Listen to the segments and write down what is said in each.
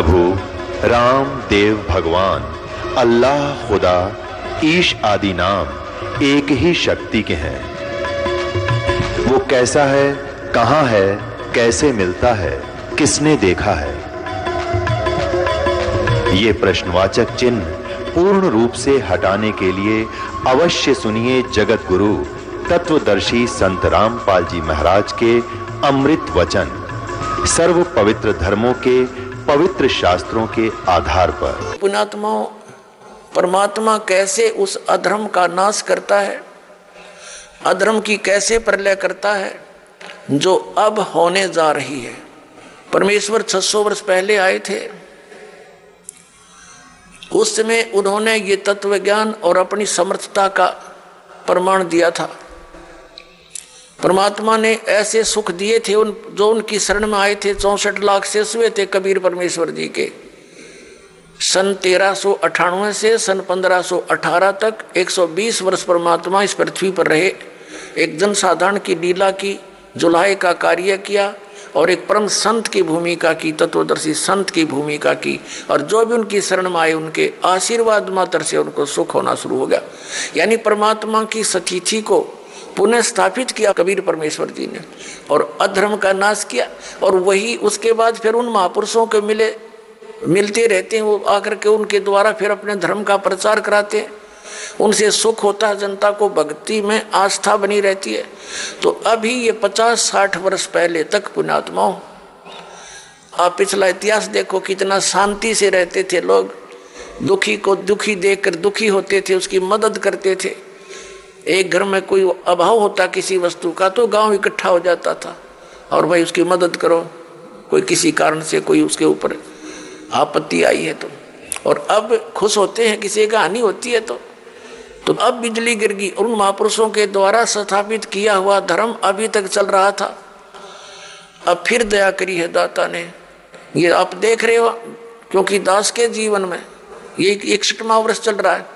प्रभु राम देव भगवान अल्लाह खुदा ईश आदि नाम एक ही शक्ति के हैं। वो कैसा है, कहां है, कैसे मिलता है, किसने देखा है? ये प्रश्नवाचक चिन्ह पूर्ण रूप से हटाने के लिए अवश्य सुनिए जगत गुरु तत्वदर्शी संत रामपाल जी महाराज के अमृत वचन, सर्व पवित्र धर्मों के पवित्र शास्त्रों के आधार पर। पुण्यात्माओं, परमात्मा कैसे उस अधर्म का नाश करता है, अधर्म की कैसे प्रलय करता है जो अब होने जा रही है। परमेश्वर 600 वर्ष पहले आए थे, उस समय उन्होंने ये तत्व ज्ञान और अपनी समर्थता का प्रमाण दिया था। परमात्मा ने ऐसे सुख दिए थे जो उनकी शरण में आए थे। 64 लाख से हुए थे कबीर परमेश्वर जी के। सन 1398 से सन 1518 तक 120 वर्ष परमात्मा इस पृथ्वी पर रहे। एक जनसाधारण की लीला की, जुलाहे का कार्य किया और एक परम संत की भूमिका की, तत्वदर्शी संत की भूमिका की, और जो भी उनकी शरण में आए उनके आशीर्वाद मात्र से उनको सुख होना शुरू हो गया। यानी परमात्मा की सतिथि को पुनः स्थापित किया कबीर परमेश्वर जी ने और अधर्म का नाश किया। और वही उसके बाद फिर उन महापुरुषों के मिलते रहते हैं, वो आकर के उनके द्वारा फिर अपने धर्म का प्रचार कराते हैं। उनसे सुख होता है, जनता को भक्ति में आस्था बनी रहती है। तो अभी ये 50-60 वर्ष पहले तक पुण्यात्माओं, आप पिछला इतिहास देखो, कितना शांति से रहते थे लोग। दुखी को दुखी देखकर दुखी होते थे, उसकी मदद करते थे। एक घर में कोई अभाव होता किसी वस्तु का तो गांव इकट्ठा हो जाता था और भाई उसकी मदद करो, कोई किसी कारण से कोई उसके ऊपर आपत्ति आई है तो। और अब खुश होते हैं किसी का हानि होती है तो अब बिजली गिर गई। और उन महापुरुषों के द्वारा स्थापित किया हुआ धर्म अभी तक चल रहा था। अब फिर दया करी है दाता ने, ये आप देख रहे हो, क्योंकि दास के जीवन में ये 61वां वर्ष चल रहा है।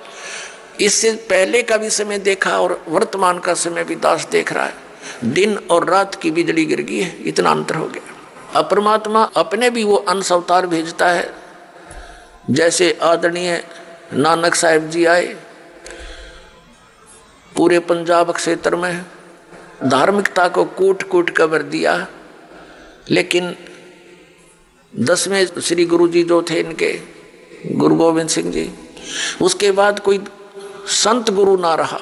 इससे पहले का भी समय देखा और वर्तमान का समय भी दास देख रहा है। दिन और रात की बिजली गिर गई है, इतना अंतर हो गया। अब परमात्मा अपने भी वो अंश अवतार भेजता है। जैसे आदरणीय नानक साहिब जी आए, पूरे पंजाब क्षेत्र में धार्मिकता को कूट कूट कर भर दिया। लेकिन 10वें श्री गुरु जी जो थे इनके, गुरु गोविंद सिंह जी, उसके बाद कोई संत गुरु ना रहा।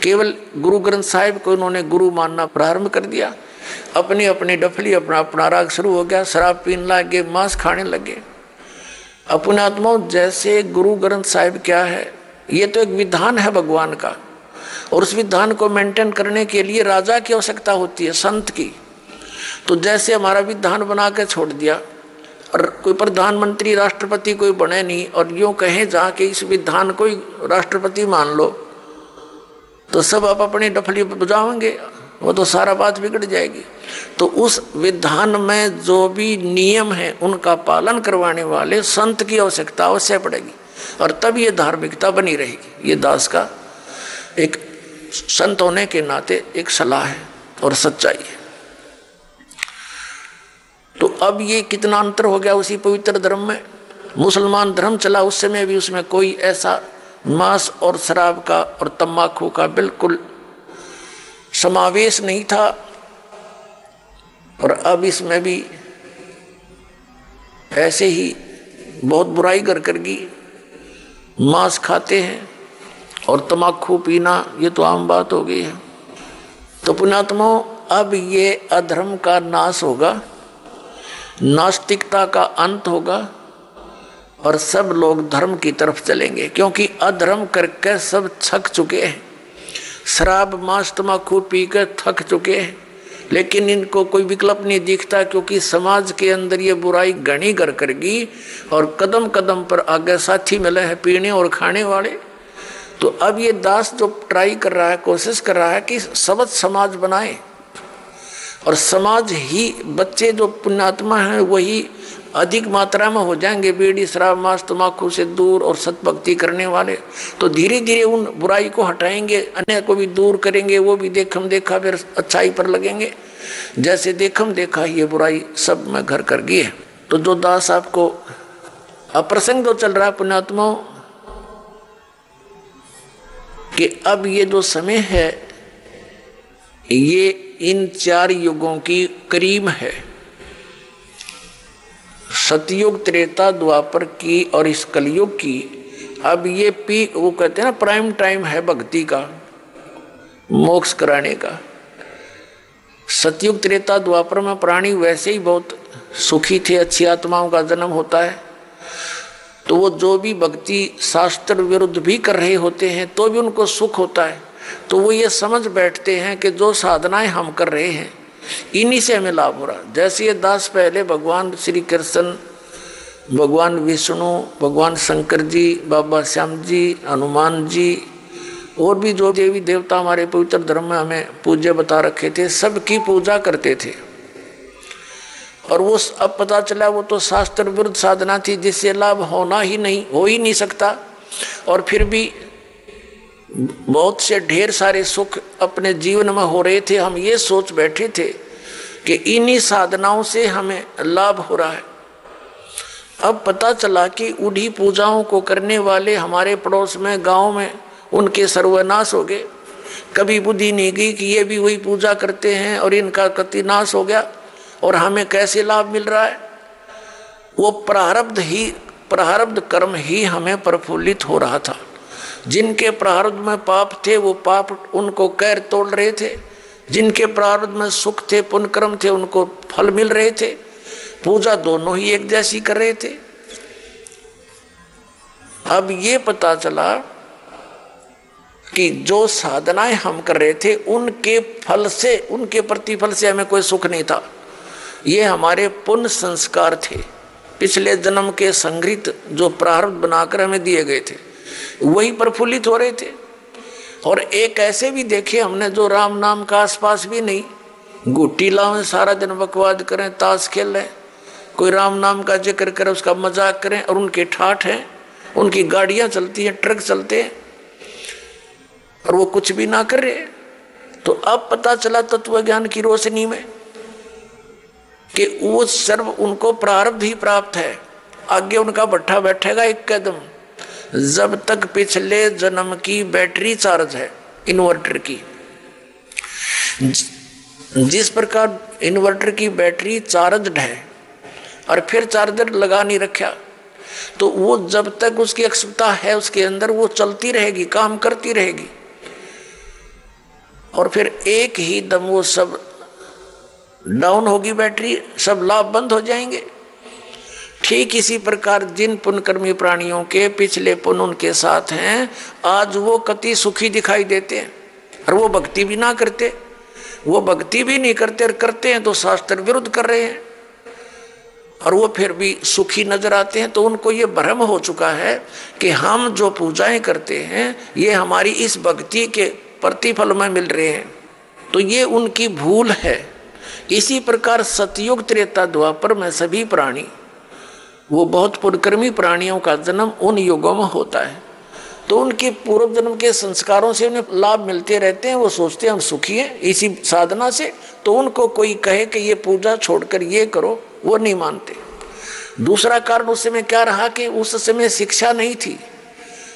केवल गुरु ग्रंथ साहिब को उन्होंने गुरु मानना प्रारंभ कर दिया। अपनी अपनी डफली, अपना अपना राग शुरू हो गया। शराब पीने लगे, मांस खाने लगे। अपने आत्माओं, जैसे गुरु ग्रंथ साहिब क्या है, ये तो एक विधान है भगवान का, और उस विधान को मेंटेन करने के लिए राजा की आवश्यकता होती है, संत की। तो जैसे हमारा विधान बना के छोड़ दिया और कोई प्रधानमंत्री राष्ट्रपति कोई बने नहीं, और यूँ कहें जाके इस विधान को ही राष्ट्रपति मान लो, तो सब आप अपनी डफली बजाओगे, वो तो सारा बात बिगड़ जाएगी। तो उस विधान में जो भी नियम है उनका पालन करवाने वाले संत की आवश्यकता अवश्य पड़ेगी, और तब ये धार्मिकता बनी रहेगी। ये दास का एक संत होने के नाते एक सलाह है और सच्चाई है। तो अब ये कितना अंतर हो गया उसी पवित्र धर्म में। मुसलमान धर्म चला उस समय भी, उसमें कोई ऐसा मांस और शराब का और तम्बाकू का बिल्कुल समावेश नहीं था। और अब इसमें भी ऐसे ही बहुत बुराई कर गई। मांस खाते हैं और तम्बाकू पीना, ये तो आम बात हो गई है। तो पुण्यात्माओं, अब ये अधर्म का नाश होगा, नास्तिकता का अंत होगा और सब लोग धर्म की तरफ चलेंगे, क्योंकि अधर्म करके सब थक चुके हैं। शराब मांस तम्बाकू पी कर थक चुके हैं, लेकिन इनको कोई विकल्प नहीं दिखता, क्योंकि समाज के अंदर ये बुराई घनी कर गई और कदम कदम पर आगे साथी मिले हैं पीने और खाने वाले। तो अब ये दास जो ट्राई कर रहा है, कोशिश कर रहा है कि सबद समाज बनाए, और समाज ही बच्चे जो पुण्यात्मा हैं वही अधिक मात्रा में हो जाएंगे बीड़ी शराब मांस तम्बाकू से दूर और सतभक्ति करने वाले। तो धीरे धीरे उन बुराई को हटाएंगे, अन्य को भी दूर करेंगे, वो भी देखम देखा फिर अच्छाई पर लगेंगे। जैसे देखम देखा ये बुराई सब में घर कर गई है। तो जो दास आपको अप्रसंग तो चल रहा है पुण्यात्माओं कि अब ये जो समय है ये इन 4 युगों की करीब है, सतयुग, त्रेता, द्वापर की और इस कलयुग की। अब ये वो कहते हैं ना प्राइम टाइम है भक्ति का, मोक्ष कराने का। सतयुग, त्रेता, द्वापर में प्राणी वैसे ही बहुत सुखी थे, अच्छी आत्माओं का जन्म होता है, तो वो जो भी भक्ति शास्त्र विरुद्ध भी कर रहे होते हैं तो भी उनको सुख होता है। तो वो ये समझ बैठते हैं कि जो साधनाएं हम कर रहे हैं इन्हीं से हमें लाभ हो रहा। जैसे ये दास पहले भगवान श्री कृष्ण, भगवान विष्णु, भगवान शंकर जी, बाबा श्याम जी, हनुमान जी और भी जो देवी देवता हमारे पवित्र धर्म में हमें पूज्य बता रखे थे, सबकी पूजा करते थे। और वो अब पता चला वो तो शास्त्र विरुद्ध साधना थी जिससे लाभ हो ही नहीं सकता। और फिर भी बहुत से ढेर सारे सुख अपने जीवन में हो रहे थे। हम ये सोच बैठे थे कि इन्हीं साधनाओं से हमें लाभ हो रहा है। अब पता चला कि उन्हीं पूजाओं को करने वाले हमारे पड़ोस में, गांव में, उनके सर्वनाश हो गए। कभी बुद्धि नहीं गई कि ये भी वही पूजा करते हैं और इनका कति नाश हो गया और हमें कैसे लाभ मिल रहा है। वो प्रारब्ध कर्म ही हमें प्रफुल्लित हो रहा था। जिनके प्रारब्ध में पाप थे वो पाप उनको कैर तोड़ रहे थे, जिनके प्रारब्ध में सुख थे, पुण्य कर्म थे, उनको फल मिल रहे थे। पूजा दोनों ही एक जैसी कर रहे थे। अब ये पता चला कि जो साधनाएं हम कर रहे थे उनके फल से, उनके प्रतिफल से हमें कोई सुख नहीं था। ये हमारे पुण्य संस्कार थे, पिछले जन्म के संग्रहित जो प्रारब्ध बनाकर हमें दिए गए थे वही प्रफुल्लित हो रहे थे। और एक ऐसे भी देखे हमने जो राम नाम का आसपास भी नहीं, गुट्टी लाओ, सारा दिन बकवाद करें, ताश खेलें, कोई राम नाम का जिक्र करे, उसका मजाक करें, और उनके ठाठ हैं, उनकी गाड़ियां चलती हैं, ट्रक चलते हैं और वो कुछ भी ना कर रहे। तो अब पता चला तत्व ज्ञान की रोशनी में कि वो सर्व उनको प्रारब्ध ही प्राप्त है। आगे उनका भट्ठा बैठेगा एक कदम, जब तक पिछले जन्म की बैटरी चार्ज है इन्वर्टर की। जिस प्रकार इन्वर्टर की बैटरी चार्जड है और फिर चार्जर लगा नहीं रखा, तो वो जब तक उसकी अक्षमता है उसके अंदर वो चलती रहेगी, काम करती रहेगी, और फिर एक ही दम वो सब डाउन होगी बैटरी, सब लाभ बंद हो जाएंगे। ठीक इसी प्रकार जिन पुण्यकर्मी प्राणियों के पिछले पुण्य उनके साथ हैं, आज वो कति सुखी दिखाई देते हैं और वो भक्ति भी ना करते, वो भक्ति भी नहीं करते और करते हैं तो शास्त्र विरुद्ध कर रहे हैं, और वो फिर भी सुखी नजर आते हैं। तो उनको ये भ्रम हो चुका है कि हम जो पूजाएं करते हैं ये हमारी इस भक्ति के प्रतिफल में मिल रहे हैं, तो ये उनकी भूल है। इसी प्रकार सतयुग, त्रेता, द्वापर में सभी प्राणी, वो बहुत पुण्यकर्मी प्राणियों का जन्म उन युगों में होता है, तो उनके पूर्व जन्म के संस्कारों से उन्हें लाभ मिलते रहते हैं। वो सोचते हैं हम सुखी हैं इसी साधना से, तो उनको कोई कहे कि ये पूजा छोड़कर ये करो, वो नहीं मानते। दूसरा कारण उस समय क्या रहा कि उस समय शिक्षा नहीं थी।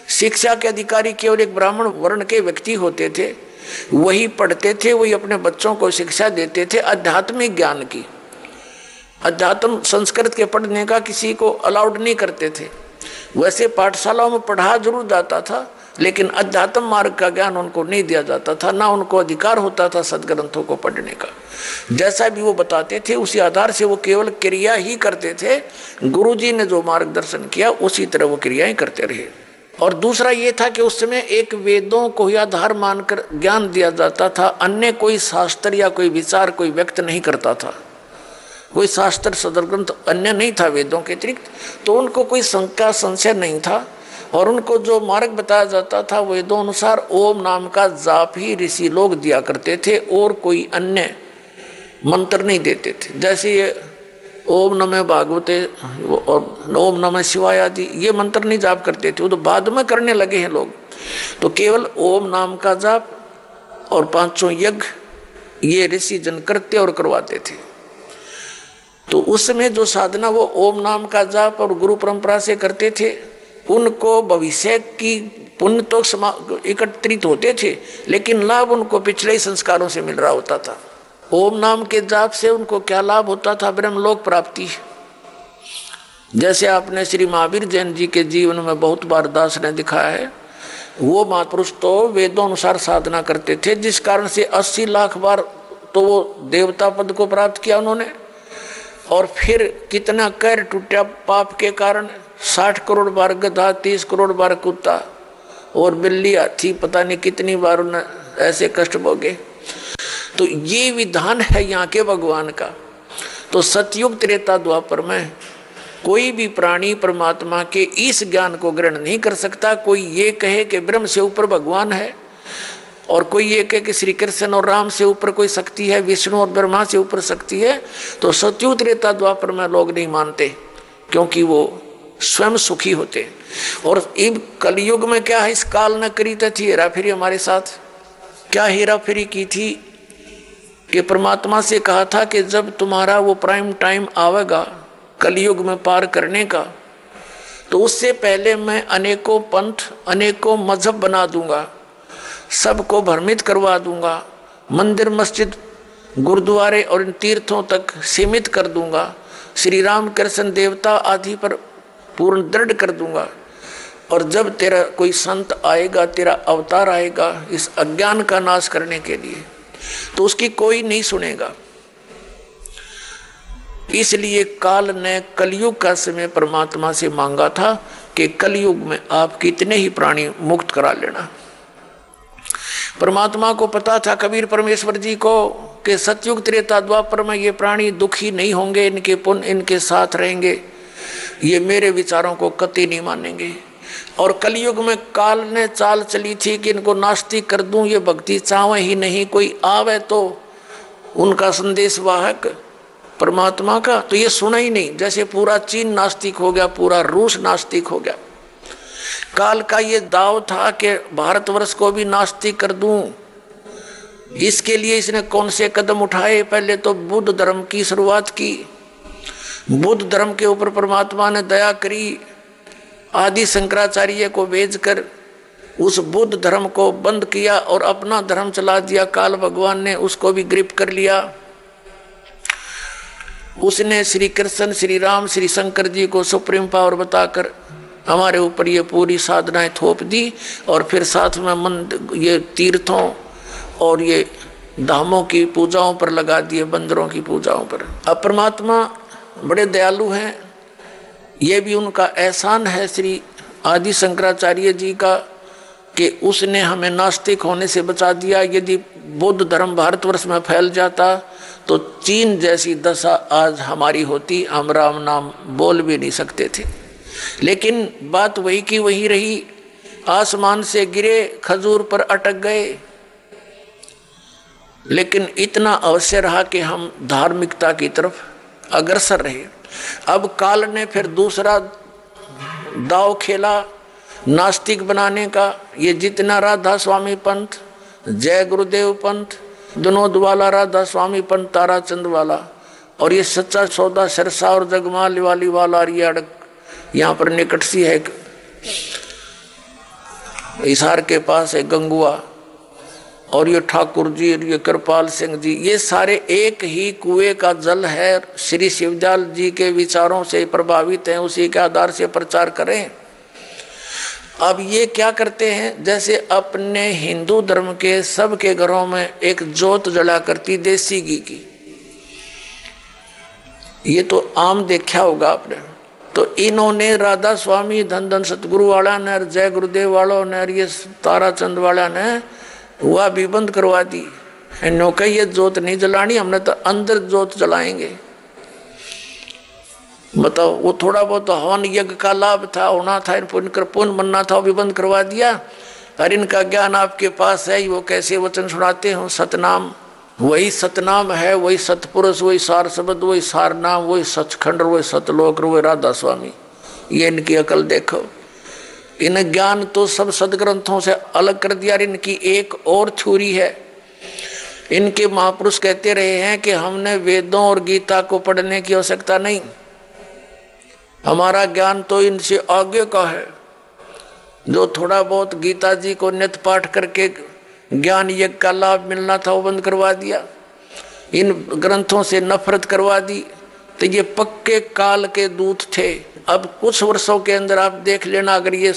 शिक्षा के अधिकारी केवल एक ब्राह्मण वर्ण के व्यक्ति होते थे, वही पढ़ते थे, वही अपने बच्चों को शिक्षा देते थे आध्यात्मिक ज्ञान की। अध्यात्म संस्कृत के पढ़ने का किसी को अलाउड नहीं करते थे। वैसे पाठशालाओं में पढ़ा जरूर जाता था, लेकिन अध्यात्म मार्ग का ज्ञान उनको नहीं दिया जाता था, ना उनको अधिकार होता था सदग्रंथों को पढ़ने का। जैसा भी वो बताते थे उसी आधार से वो केवल क्रिया ही करते थे। गुरुजी ने जो मार्गदर्शन किया उसी तरह वो क्रियाएं करते रहे। और दूसरा ये था कि उस समय एक वेदों को ही आधार मानकर ज्ञान दिया जाता था, अन्य कोई शास्त्र या कोई विचार कोई व्यक्त नहीं करता था। कोई शास्त्र सदग्रंथ अन्य नहीं था वेदों के अतिरिक्त, तो उनको कोई शंका संशय नहीं था। और उनको जो मार्ग बताया जाता था वेदों अनुसार ओम नाम का जाप ही ऋषि लोग दिया करते थे, और कोई अन्य मंत्र नहीं देते थे। जैसे ये ओम नमः भागवते और ओम नमः शिवाय आदि ये मंत्र नहीं जाप करते थे, वो तो बाद में करने लगे हैं लोग। तो केवल ओम नाम का जाप और 500 यज्ञ ये ऋषि जन करते और करवाते थे। तो उसमें जो साधना वो ओम नाम का जाप और गुरु परंपरा से करते थे, उनको भविष्य की पुण्य तो एकत्रित होते थे, लेकिन लाभ उनको पिछले ही संस्कारों से मिल रहा होता था। ओम नाम के जाप से उनको क्या लाभ होता था? ब्रह्मलोक प्राप्ति। जैसे आपने श्री महावीर जैन जी के जीवन में बहुत बार दास ने दिखाया है, वो महापुरुष तो वेदों अनुसार साधना करते थे, जिस कारण से 80 लाख बार तो वो देवता पद को प्राप्त किया उन्होंने। और फिर कितना कैर टूटा पाप के कारण, 60 करोड़ बार गधा, 30 करोड़ बार कुत्ता और बिल्ली, हाथी, पता नहीं कितनी बार उन्हें ऐसे कष्ट भोगे। तो ये विधान है यहाँ के भगवान का। तो सतयुग त्रेता द्वापर में कोई भी प्राणी परमात्मा के इस ज्ञान को ग्रहण नहीं कर सकता। कोई ये कहे कि ब्रह्म से ऊपर भगवान है, और कोई ये कहे कि श्री कृष्ण और राम से ऊपर कोई शक्ति है, विष्णु और ब्रह्मा से ऊपर शक्ति है, तो सतयुग त्रेता द्वापर में लोग नहीं मानते, क्योंकि वो स्वयं सुखी होते। और इन कलयुग में क्या है, इस काल न करी थी हेरा फेरी हमारे साथ। क्या हेरा फेरी की थी कि परमात्मा से कहा था कि जब तुम्हारा वो प्राइम टाइम आवेगा कलयुग में पार करने का, तो उससे पहले मैं अनेकों पंथ, अनेकों मजहब बना दूंगा, सबको भ्रमित करवा दूंगा, मंदिर, मस्जिद, गुरुद्वारे और इन तीर्थों तक सीमित कर दूंगा, श्री राम कृष्ण देवता आदि पर पूर्ण दृढ़ कर दूंगा। और जब तेरा कोई संत आएगा, तेरा अवतार आएगा इस अज्ञान का नाश करने के लिए, तो उसकी कोई नहीं सुनेगा। इसलिए काल ने कलयुग का समय परमात्मा से मांगा था कि कलयुग में आप कितने ही प्राणी मुक्त करा लेना। परमात्मा को पता था, कबीर परमेश्वर जी को, कि सतयुग त्रेता द्वापर में ये प्राणी दुखी नहीं होंगे, इनके पुण्य इनके साथ रहेंगे, ये मेरे विचारों को कतई नहीं मानेंगे। और कलयुग में काल ने चाल चली थी कि इनको नास्तिक कर दूं, ये भक्ति चाहे ही नहीं, कोई आवे तो उनका संदेश वाहक परमात्मा का, तो ये सुना ही नहीं। जैसे पूरा चीन नास्तिक हो गया, पूरा रूस नास्तिक हो गया। काल का ये दाव था कि भारतवर्ष को भी नास्तिक कर दूं। इसके लिए इसने कौन से कदम उठाए? पहले तो बुद्ध धर्म की शुरुआत की। बुद्ध धर्म के ऊपर परमात्मा ने दया करी, आदि शंकराचार्य को भेजकर उस बुद्ध धर्म को बंद किया और अपना धर्म चला दिया। काल भगवान ने उसको भी ग्रिप कर लिया। उसने श्री कृष्ण, श्री राम, श्री शंकर जी को सुप्रीम पावर बताकर हमारे ऊपर ये पूरी साधनाएं थोप दी, और फिर साथ में ये तीर्थों और ये धामों की पूजाओं पर लगा दिए, बंदरों की पूजाओं पर। अब परमात्मा बड़े दयालु हैं, ये भी उनका एहसान है श्री आदि शंकराचार्य जी का कि उसने हमें नास्तिक होने से बचा दिया। यदि बौद्ध धर्म भारतवर्ष में फैल जाता तो चीन जैसी दशा आज हमारी होती, हम राम नाम बोल भी नहीं सकते थे। लेकिन बात वही की वही रही, आसमान से गिरे, खजूर पर अटक गए। लेकिन इतना अवश्य रहा कि हम धार्मिकता की तरफ अग्रसर रहे। अब काल ने फिर दूसरा दाव खेला नास्तिक बनाने का। ये जितना राधा स्वामी पंथ, जय गुरुदेव पंथ, विनोद वाला राधा स्वामी पंथ, ताराचंद वाला, और ये सच्चा सौदा सरसा और जगमाल वाली वाला, ये अड़क यहाँ पर निकट सी है हिसार के पास है गंगुआ, और ये ठाकुर जी, ये कृपाल सिंह जी, ये सारे एक ही कुएं का जल है। श्री शिवजाल जी के विचारों से प्रभावित हैं, उसी के आधार से प्रचार करें। अब ये क्या करते हैं, जैसे अपने हिंदू धर्म के सबके घरों में एक जोत जला करती देसी घी की, ये तो आम देखा होगा आपने। तो इन्होंने राधा स्वामी, धन धन सतगुरु वाला ने, जय गुरुदेव वालों ने, ये ताराचंद वाला ने वह भी बंद करवा दी। इन्हों कही ये जोत नहीं जलानी, हमने तो अंदर जोत जलाएंगे। बताओ, वो थोड़ा बहुत हवन यज्ञ का लाभ था, होना था, पुण्य बनना था, वो भी बंद करवा दिया। और इनका ज्ञान आपके पास है, वो कैसे वचन सुनाते हो, सतनाम, वही सतनाम है, वही सतपुरुष, वही सार शब्द, वही सार नाम, वही सचखंड, वही सतलोक, वही राधा स्वामी। ये इनकी अकल देखो। इन ज्ञान तो सब सदग्रंथों से अलग कर दिया। इनकी एक और थ्योरी है इनके महापुरुष कहते रहे हैं कि हमने वेदों और गीता को पढ़ने की आवश्यकता नहीं, हमारा ज्ञान तो इनसे आगे का है। जो थोड़ा बहुत गीता जी को नित्य पाठ करके ज्ञान यज्ञ का लाभ मिलना था वो बंद करवा दिया, इन ग्रंथों से नफरत करवा दी। तो ये पक्के काल के दूत थे। अब कुछ वर्षों के अंदर आप देख लेना, अगर ये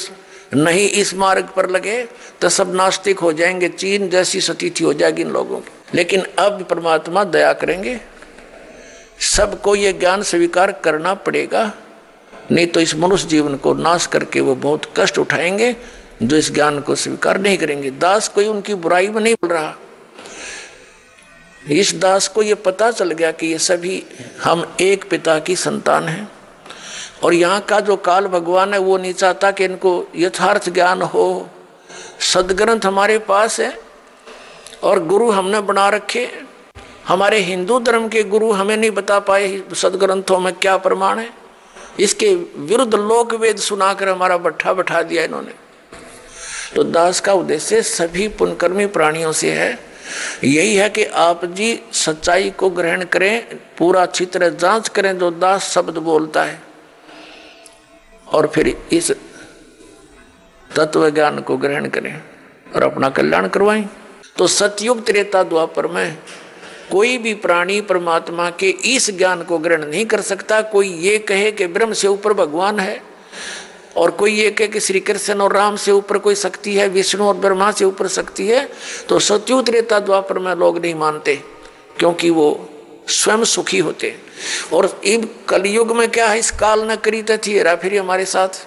नहीं इस मार्ग पर लगे तो सब नास्तिक हो जाएंगे, चीन जैसी स्थिति हो जाएगी इन लोगों की। लेकिन अब परमात्मा दया करेंगे, सबको ये ज्ञान स्वीकार करना पड़ेगा, नहीं तो इस मनुष्य जीवन को नाश करके वो बहुत कष्ट उठाएंगे जो इस ज्ञान को स्वीकार नहीं करेंगे। दास कोई उनकी बुराई में नहीं बोल रहा, इस दास को ये पता चल गया कि ये सभी हम एक पिता की संतान हैं, और यहाँ का जो काल भगवान है वो नहीं चाहता कि इनको यथार्थ ज्ञान हो। सदग्रंथ हमारे पास है और गुरु हमने बना रखे। हमारे हिंदू धर्म के गुरु हमें नहीं बता पाए सदग्रंथों में क्या प्रमाण है, इसके विरुद्ध लोक वेद सुनाकर हमारा बट्ठा बैठा दिया इन्होंने। तो दास का उद्देश्य सभी पुण्यकर्मी प्राणियों से है, यही है कि आप जी सच्चाई को ग्रहण करें, पूरा अच्छी तरह जांच करें जो दास शब्द बोलता है, और फिर इस तत्व ज्ञान को ग्रहण करें और अपना कल्याण करवाएं। तो सतयुग त्रेता द्वापर में कोई भी प्राणी परमात्मा के इस ज्ञान को ग्रहण नहीं कर सकता। कोई ये कहे कि ब्रह्म से ऊपर भगवान है, और कोई ये कहे कि श्री कृष्ण और राम से ऊपर कोई शक्ति है, विष्णु और ब्रह्मा से ऊपर शक्ति है, तो सतयुग त्रेता द्वापर में लोग नहीं मानते, क्योंकि वो स्वयं सुखी होते। और इब कलयुग में क्या है, इस काल ने करी थी हेरा फेरी हमारे साथ।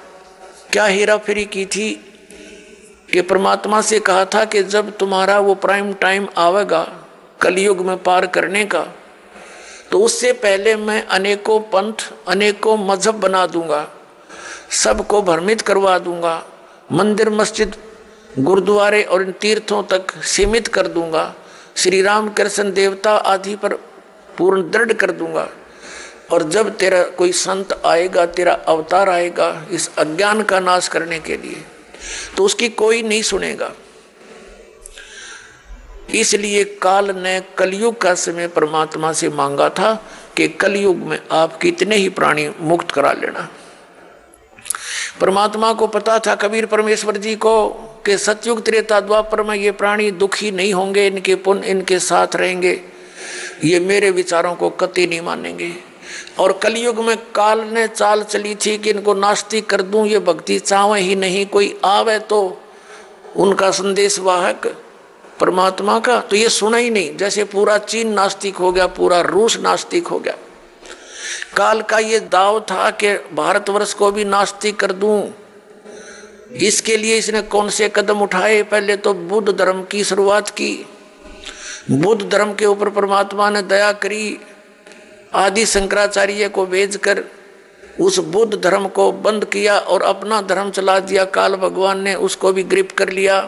क्या हेरा फेरी की थी कि परमात्मा से कहा था कि जब तुम्हारा वो प्राइम टाइम आवेगा कलयुग में पार करने का, तो उससे पहले मैं अनेकों पंथ अनेकों मजहब बना दूंगा, सबको भ्रमित करवा दूंगा, मंदिर मस्जिद गुरुद्वारे और इन तीर्थों तक सीमित कर दूंगा, श्री राम कृष्ण देवता आदि पर पूर्ण दृढ़ कर दूंगा। और जब तेरा कोई संत आएगा, तेरा अवतार आएगा इस अज्ञान का नाश करने के लिए, तो उसकी कोई नहीं सुनेगा। इसलिए काल ने कलयुग का समय परमात्मा से मांगा था कि कलयुग में आप कितने ही प्राणी मुक्त करा लेना। परमात्मा को पता था, कबीर परमेश्वर जी को, कि सतयुग त्रेता द्वापर में ये प्राणी दुखी नहीं होंगे, इनके पुण्य इनके साथ रहेंगे, ये मेरे विचारों को कतई नहीं मानेंगे। और कलयुग में काल ने चाल चली थी कि इनको नास्तिक कर दूं, ये भक्ति चाहे ही नहीं, कोई आवे तो उनका संदेश वाहक परमात्मा का, तो ये सुना ही नहीं। जैसे पूरा चीन नास्तिक हो गया, पूरा रूस नास्तिक हो गया। काल का ये दाव था कि भारतवर्ष को भी नास्तिक कर दूं। इसके लिए इसने कौन से कदम उठाए? पहले तो बुद्ध धर्म की शुरुआत की। बुद्ध धर्म के ऊपर परमात्मा ने दया करी, आदि शंकराचार्य को भेजकर उस बुद्ध धर्म को बंद किया और अपना धर्म चला दिया। काल भगवान ने उसको भी ग्रिप कर लिया।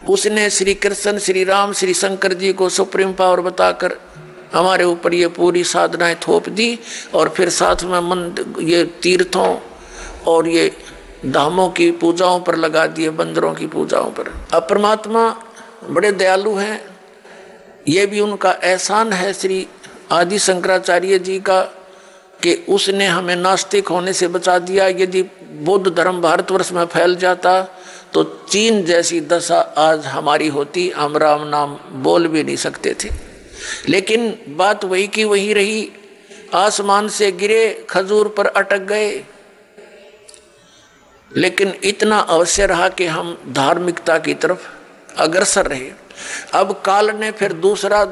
उसने श्री कृष्ण, श्री राम, श्री शंकर जी को सुप्रीम पावर बताकर हमारे ऊपर ये पूरी साधनाएं थोप दी, और फिर साथ में मंदिर, ये तीर्थों और ये धामों की पूजाओं पर लगा दिए, बंदरों की पूजाओं पर। अब परमात्मा बड़े दयालु हैं, ये भी उनका एहसान है श्री आदि शंकराचार्य जी का कि उसने हमें नास्तिक होने से बचा दिया। यदि बौद्ध धर्म भारतवर्ष में फैल जाता तो चीन जैसी दशा आज हमारी होती, हम राम नाम बोल भी नहीं सकते थे। लेकिन बात वही की वही रही, आसमान से गिरे, खजूर पर अटक गए। लेकिन इतना अवश्य रहा कि हम धार्मिकता की तरफ अग्रसर रहे। अब काल ने फिर दूसरा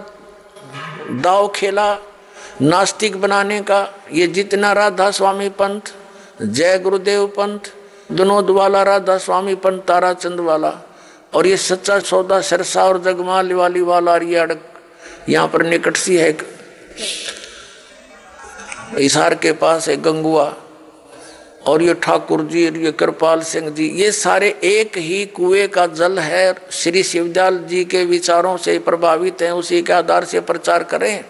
दाव खेला नास्तिक बनाने का। ये जितना राधा स्वामी पंथ, जय गुरुदेव पंथ, विनोद वाला राधा स्वामी पंथ, ताराचंद वाला, और ये सच्चा सौदा सिरसा और जगमाल वाली वाला, और ये अड़क यहाँ पर निकट सी है हिसार के पास है गंगुआ, और ये ठाकुर जी, ये कृपाल सिंह जी, ये सारे एक ही कुएं का जल है। श्री शिवदयाल जी के विचारों से प्रभावित हैं, उसी के आधार से प्रचार करें।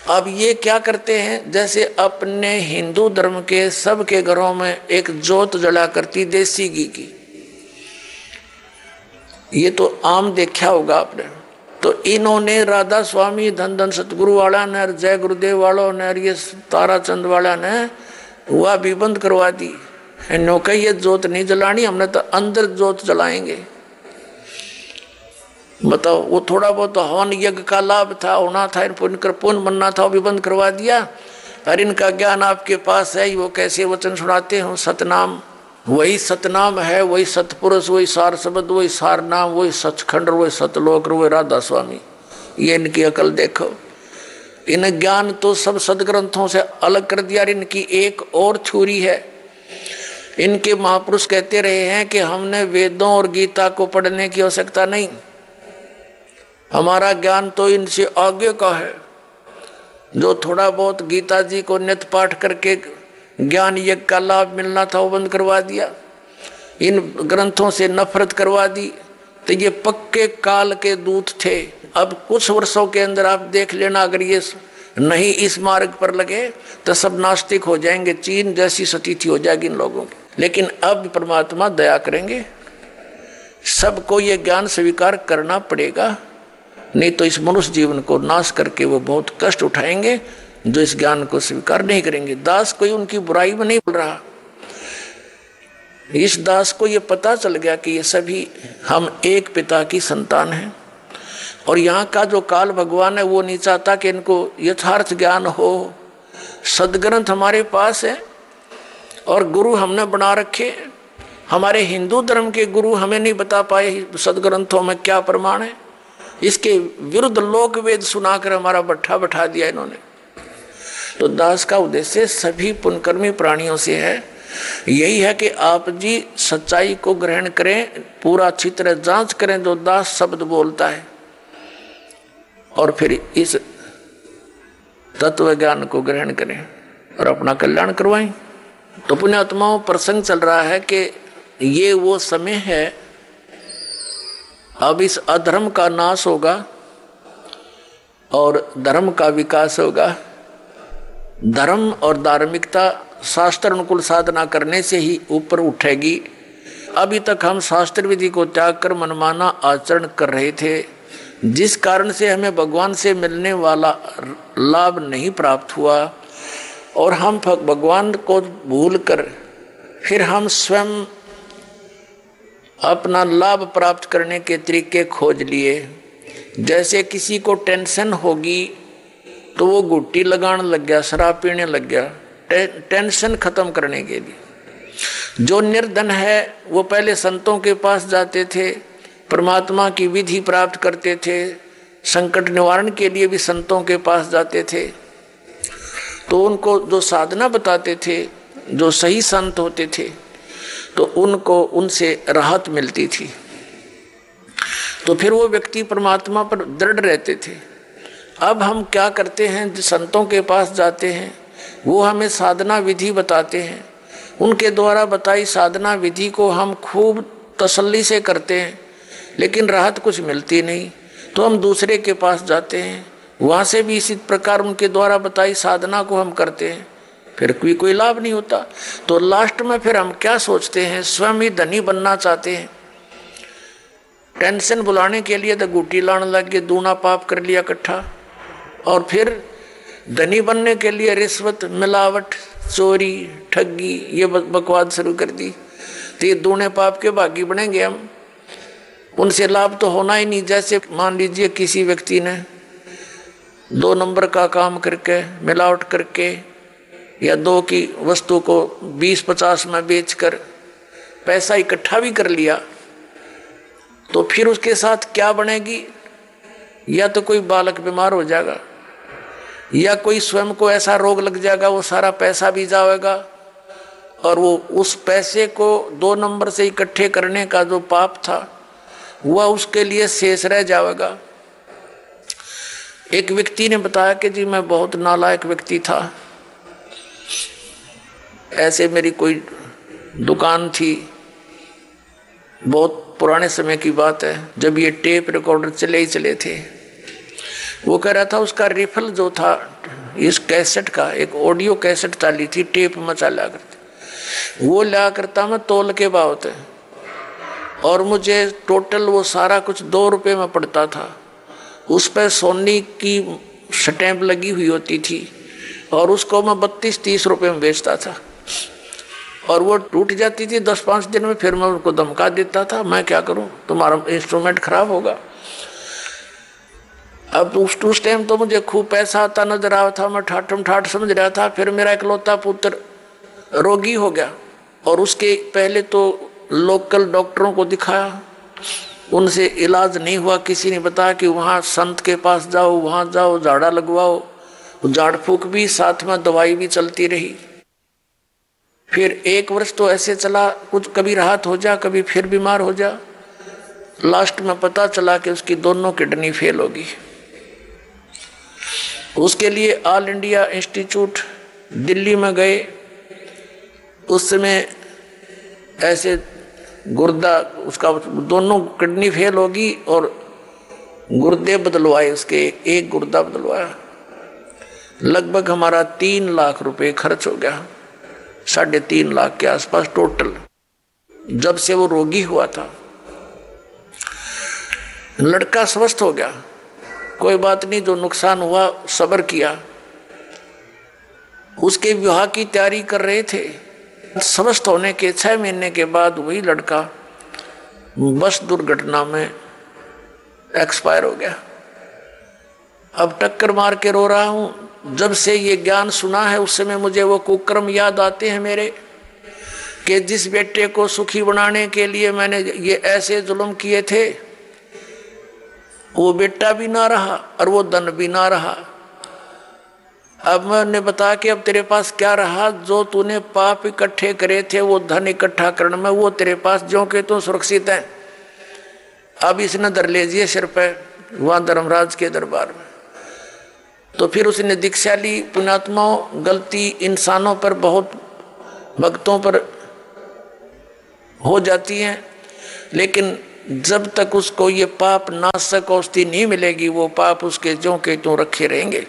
अब ये क्या करते हैं, जैसे अपने हिंदू धर्म के सबके घरों में एक जोत जला करती देसी घी की, ये तो आम देखा होगा आपने। तो इन्होंने राधा स्वामी, धन धन सतगुरु वाला ने, जय गुरुदेव वालों ने, ये ताराचंद वाला ने वह भी बंद करवा दी। इन्हों का ये जोत नहीं जलानी, हमने तो अंदर जोत जलाएंगे। बताओ, वो थोड़ा बहुत हवन यज्ञ का लाभ था, होना था, पुण्य बनना था, वो भी बंद करवा दिया। और इनका ज्ञान आपके पास है, वो कैसे वचन सुनाते हो, सतनाम, वही सतनाम है, वही सतपुरुष, वही सार शब्द, वही सार नाम, वही सचखंड, वही सतलोक, वही राधा स्वामी। ये इनकी अकल देखो। इन ज्ञान तो सब सदग्रंथों से अलग कर दिया। इनकी एक और छुरी है। इनके महापुरुष कहते रहे हैं कि हमने वेदों और गीता को पढ़ने की आवश्यकता नहीं, हमारा ज्ञान तो इनसे आगे का है। जो थोड़ा बहुत गीता जी को नित्य पाठ करके ज्ञान यज्ञ का लाभ मिलना था वो बंद करवा दिया, इन ग्रंथों से नफरत करवा दी। तो ये पक्के काल के दूत थे। अब कुछ वर्षों के अंदर आप देख लेना, अगर ये नहीं इस मार्ग पर लगे तो सब नास्तिक हो जाएंगे, चीन जैसी स्थिति हो जाएगी इन लोगों की। लेकिन अब परमात्मा दया करेंगे, सबको ये ज्ञान स्वीकार करना पड़ेगा, नहीं तो इस मनुष्य जीवन को नाश करके वो बहुत कष्ट उठाएंगे जो इस ज्ञान को स्वीकार नहीं करेंगे। दास कोई उनकी बुराई में नहीं बोल रहा। इस दास को ये पता चल गया कि ये सभी हम एक पिता की संतान हैं, और यहाँ का जो काल भगवान है वो नहीं चाहता कि इनको यथार्थ ज्ञान हो। सदग्रंथ हमारे पास है और गुरु हमने बना रखे। हमारे हिंदू धर्म के गुरु हमें नहीं बता पाए सदग्रंथों में क्या प्रमाण है, इसके विरुद्ध लोक वेद सुनाकर हमारा बट्ठा बैठा दिया इन्होंने। तो दास का उद्देश्य सभी पुण्यकर्मी प्राणियों से है, यही है कि आप जी सच्चाई को ग्रहण करें, पूरा अच्छी तरह जांच करें जो दास शब्द बोलता है, और फिर इस तत्व ज्ञान को ग्रहण करें और अपना कल्याण करवाएं। तो पुण्यात्माओं, प्रसंग चल रहा है कि ये वो समय है, अब इस अधर्म का नाश होगा और धर्म का विकास होगा। धर्म और धार्मिकता शास्त्र अनुकूल साधना करने से ही ऊपर उठेगी। अभी तक हम शास्त्र विधि को त्याग कर मनमाना आचरण कर रहे थे, जिस कारण से हमें भगवान से मिलने वाला लाभ नहीं प्राप्त हुआ, और हम भगवान को भूल कर फिर हम स्वयं अपना लाभ प्राप्त करने के तरीके खोज लिए। जैसे किसी को टेंशन होगी तो वो गुट्टी लगाने लग गया, शराब पीने लग गया, टेंशन खत्म करने के लिए। जो निर्धन है वो पहले संतों के पास जाते थे, परमात्मा की विधि प्राप्त करते थे, संकट निवारण के लिए भी संतों के पास जाते थे। तो उनको जो साधना बताते थे, जो सही संत होते थे, तो उनको उनसे राहत मिलती थी। तो फिर वो व्यक्ति परमात्मा पर दृढ़ रहते थे। अब हम क्या करते हैं, संतों के पास जाते हैं, वो हमें साधना विधि बताते हैं, उनके द्वारा बताई साधना विधि को हम खूब तसल्ली से करते हैं, लेकिन राहत कुछ मिलती नहीं। तो हम दूसरे के पास जाते हैं, वहाँ से भी इसी प्रकार उनके द्वारा बताई साधना को हम करते हैं, फिर कोई लाभ नहीं होता। तो लास्ट में फिर हम क्या सोचते हैं, स्वयं ही धनी बनना चाहते हैं। टेंशन बुलाने के लिए तो गुटी लाने लग गए, दूना पाप कर लिया इकट्ठा, और फिर धनी बनने के लिए रिश्वत, मिलावट, चोरी, ठगी, ये बकवाद शुरू कर दी। तो ये दूने पाप के भागी बनेंगे हम, उनसे लाभ तो होना ही नहीं। जैसे मान लीजिए किसी व्यक्ति ने 2 नंबर का काम करके, मिलावट करके, या 2 की वस्तु को 20-50 में बेचकर पैसा इकट्ठा भी कर लिया, तो फिर उसके साथ क्या बनेगी? या तो कोई बालक बीमार हो जाएगा, या कोई स्वयं को ऐसा रोग लग जाएगा, वो सारा पैसा भी जाएगा, और वो उस पैसे को 2 नंबर से इकट्ठे करने का जो पाप था वह उसके लिए शेष रह जाएगा। एक व्यक्ति ने बताया कि जी मैं बहुत नालायक व्यक्ति था, ऐसे मेरी कोई दुकान थी, बहुत पुराने समय की बात है, जब ये टेप रिकॉर्डर चले ही चले थे। वो कह रहा था उसका रिफल जो था इस कैसेट का, एक ऑडियो कैसेट चाली थी, टेप में चला करती, वो ला करता मैं तोल के बावत है, और मुझे टोटल वो सारा कुछ 2 रुपये में पड़ता था। उस पर सोनी की स्टैम्प लगी हुई होती थी और उसको मैं 32-30 रुपये में बेचता था और वो टूट जाती थी 10-5 दिन में। फिर मैं उनको धमका देता था, मैं क्या करूं, तुम्हारा इंस्ट्रूमेंट खराब होगा। अब उस टाइम तो मुझे खूब पैसा आता नजर आ था, मैं ठाठम ठाठ समझ रहा था। फिर मेरा इकलौता पुत्र रोगी हो गया और उसके पहले तो लोकल डॉक्टरों को दिखाया, उनसे इलाज नहीं हुआ। किसी ने बताया कि वहाँ संत के पास जाओ, वहाँ जाओ, झाड़ा लगवाओ। झाड़ फूक भी साथ में दवाई भी चलती रही। फिर 1 वर्ष तो ऐसे चला, कुछ कभी राहत हो जा, कभी फिर बीमार हो जा। लास्ट में पता चला कि उसकी दोनों किडनी फेल होगी। उसके लिए ऑल इंडिया इंस्टीट्यूट दिल्ली में गए। उस समय ऐसे गुर्दा, उसका दोनों किडनी फेल होगी और गुर्दे बदलवाए, उसके एक गुर्दा बदलवाया। लगभग हमारा 3 लाख रुपए खर्च हो गया, 3.5 लाख के आसपास टोटल, जब से वो रोगी हुआ था। लड़का स्वस्थ हो गया, कोई बात नहीं, जो नुकसान हुआ सब्र किया। उसके विवाह की तैयारी कर रहे थे। स्वस्थ होने के 6 महीने के बाद वही लड़का बस दुर्घटना में एक्सपायर हो गया। अब टक्कर मार के रो रहा हूं। जब से ये ज्ञान सुना है उस समय मुझे वो कुकर्म याद आते हैं मेरे, कि जिस बेटे को सुखी बनाने के लिए मैंने ये ऐसे जुल्म किए थे, वो बेटा भी ना रहा और वो धन भी ना रहा। अब मैंने बताया कि अब तेरे पास क्या रहा, जो तूने पाप इकट्ठे करे थे वो धन इकट्ठा करने में, वो तेरे पास ज्यों के तो सुरक्षित है। अब इसने धर लीजिए सिर पे वहां धर्मराज के दरबार में। तो फिर उसने दीक्षा ली। पुण्यात्माओं, गलती इंसानों पर, बहुत भक्तों पर हो जाती है, लेकिन जब तक उसको ये पाप नाशक औषधि नहीं मिलेगी, वो पाप उसके ज्यों के त्यों रखे रहेंगे।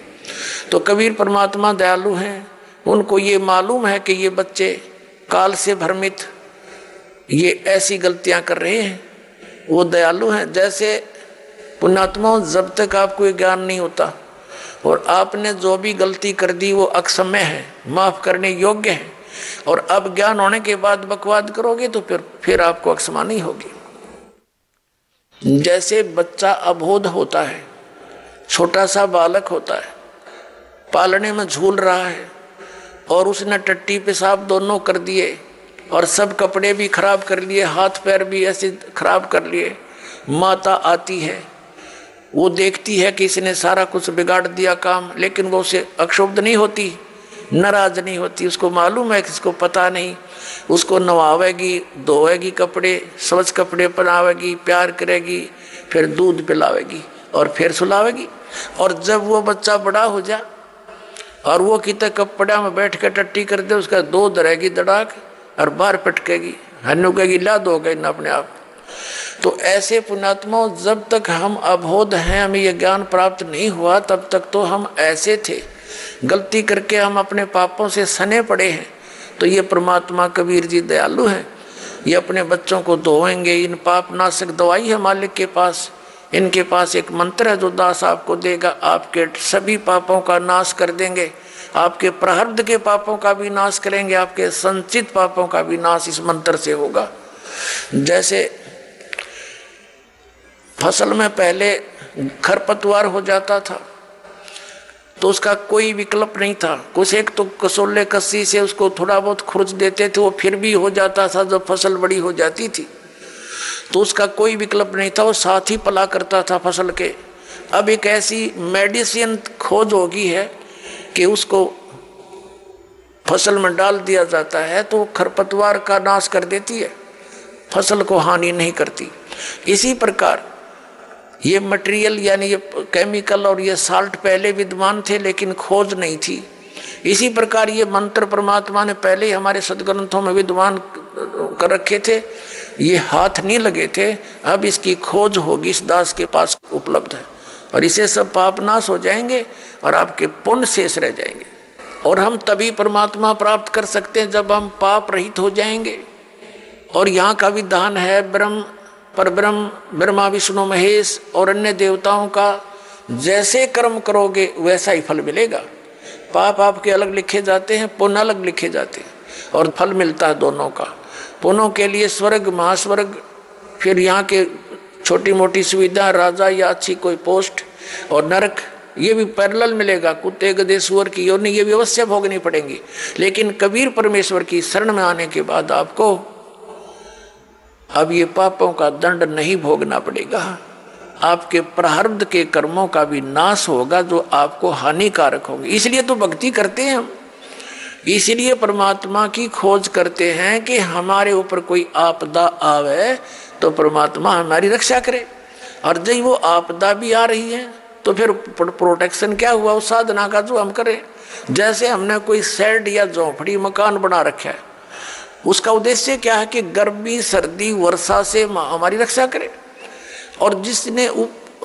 तो कबीर परमात्मा दयालु हैं, उनको ये मालूम है कि ये बच्चे काल से भ्रमित ये ऐसी गलतियां कर रहे हैं। वो दयालु हैं। जैसे पुण्यात्माओं, जब तक आपको ये ज्ञान नहीं होता और आपने जो भी गलती कर दी वो अक्षम्य है, माफ करने योग्य है, और अब ज्ञान होने के बाद बकवाद करोगे तो फिर आपको अक्षमा नहीं होगी। जैसे बच्चा अबोध होता है, छोटा सा बालक होता है, पालने में झूल रहा है और उसने टट्टी पेशाब दोनों कर दिए और सब कपड़े भी खराब कर लिए, हाथ पैर भी ऐसे खराब कर लिए। माता आती है, वो देखती है कि इसने सारा कुछ बिगाड़ दिया काम, लेकिन वो उसे अक्षुब्ध नहीं होती, नाराज नहीं होती। उसको मालूम है कि इसको पता नहीं। उसको नवावेगी, धोएगी कपड़े, स्वच्छ कपड़े पहनावेगी, प्यार करेगी, फिर दूध पिलावेगी और फिर सुलावेगी। और जब वो बच्चा बड़ा हो जा और वो कितने कपड़ा में बैठ कर टट्टी कर दे, उसका दो धरेगी दड़ाक और बाहर पटकेगी, हन्नू कहेगी ला दो गई ना अपने आप। तो ऐसे पुण्यात्माओं, जब तक हम अबोध हैं, हमें यह ज्ञान प्राप्त नहीं हुआ, तब तक तो हम ऐसे थे, गलती करके हम अपने पापों से सने पड़े हैं। तो ये परमात्मा कबीर जी दयालु हैं, ये अपने बच्चों को धोएंगे। इन पाप नाशक दवाई है मालिक के पास, इनके पास एक मंत्र है जो दास आपको देगा, आपके सभी पापों का नाश कर देंगे, आपके प्रारब्ध के पापों का भी नाश करेंगे, आपके संचित पापों का भी नाश इस मंत्र से होगा। जैसे फसल में पहले खरपतवार हो जाता था तो उसका कोई विकल्प नहीं था, कुछ एक तो कसोले कस्सी से उसको थोड़ा बहुत खुरच देते थे, वो फिर भी हो जाता था। जब फसल बड़ी हो जाती थी तो उसका कोई विकल्प नहीं था, वो साथ ही पला करता था फसल के। अब एक ऐसी मेडिसिन खोज होगी है कि उसको फसल में डाल दिया जाता है तो खरपतवार का नाश कर देती है, फसल को हानि नहीं करती। इसी प्रकार ये मटेरियल यानी ये केमिकल और ये साल्ट पहले विद्वान थे लेकिन खोज नहीं थी। इसी प्रकार ये मंत्र परमात्मा ने पहले ही हमारे सदग्रंथों में विद्वान कर रखे थे, ये हाथ नहीं लगे थे। अब इसकी खोज होगी, इस दास के पास उपलब्ध है, और इसे सब पाप नाश हो जाएंगे और आपके पुण्य शेष रह जाएंगे। और हम तभी परमात्मा प्राप्त कर सकते हैं जब हम पाप रहित हो जाएंगे। और यहाँ का विधान है, ब्रह्म पर ब्रह्मा विष्णु महेश और अन्य देवताओं का जैसे कर्म करोगे वैसा ही फल मिलेगा। पाप आपके अलग लिखे जाते हैं, पुण्य अलग लिखे जाते हैं, और फल मिलता है दोनों का। पुण्यों के लिए स्वर्ग, महास्वर्ग, फिर यहाँ के छोटी मोटी सुविधा, राजा या अच्छी कोई पोस्ट, और नरक ये भी पैरेलल मिलेगा। कुत्ते गधे सुअर की योनि ये भी अवश्य भोगनी पड़ेंगी। लेकिन कबीर परमेश्वर की शरण में आने के बाद आपको अब ये पापों का दंड नहीं भोगना पड़ेगा। आपके प्रारब्ध के कर्मों का भी नाश होगा जो आपको हानिकारक होंगे। इसलिए तो भक्ति करते हैं हम, इसलिए परमात्मा की खोज करते हैं कि हमारे ऊपर कोई आपदा आवे तो परमात्मा हमारी रक्षा करे। और जब वो आपदा भी आ रही है तो फिर प्रोटेक्शन क्या हुआ उस साधना का जो हम करें। जैसे हमने कोई शेड या झोंपड़ी मकान बना रखा है, उसका उद्देश्य क्या है कि गर्मी सर्दी वर्षा से हमारी रक्षा करे। और जिसने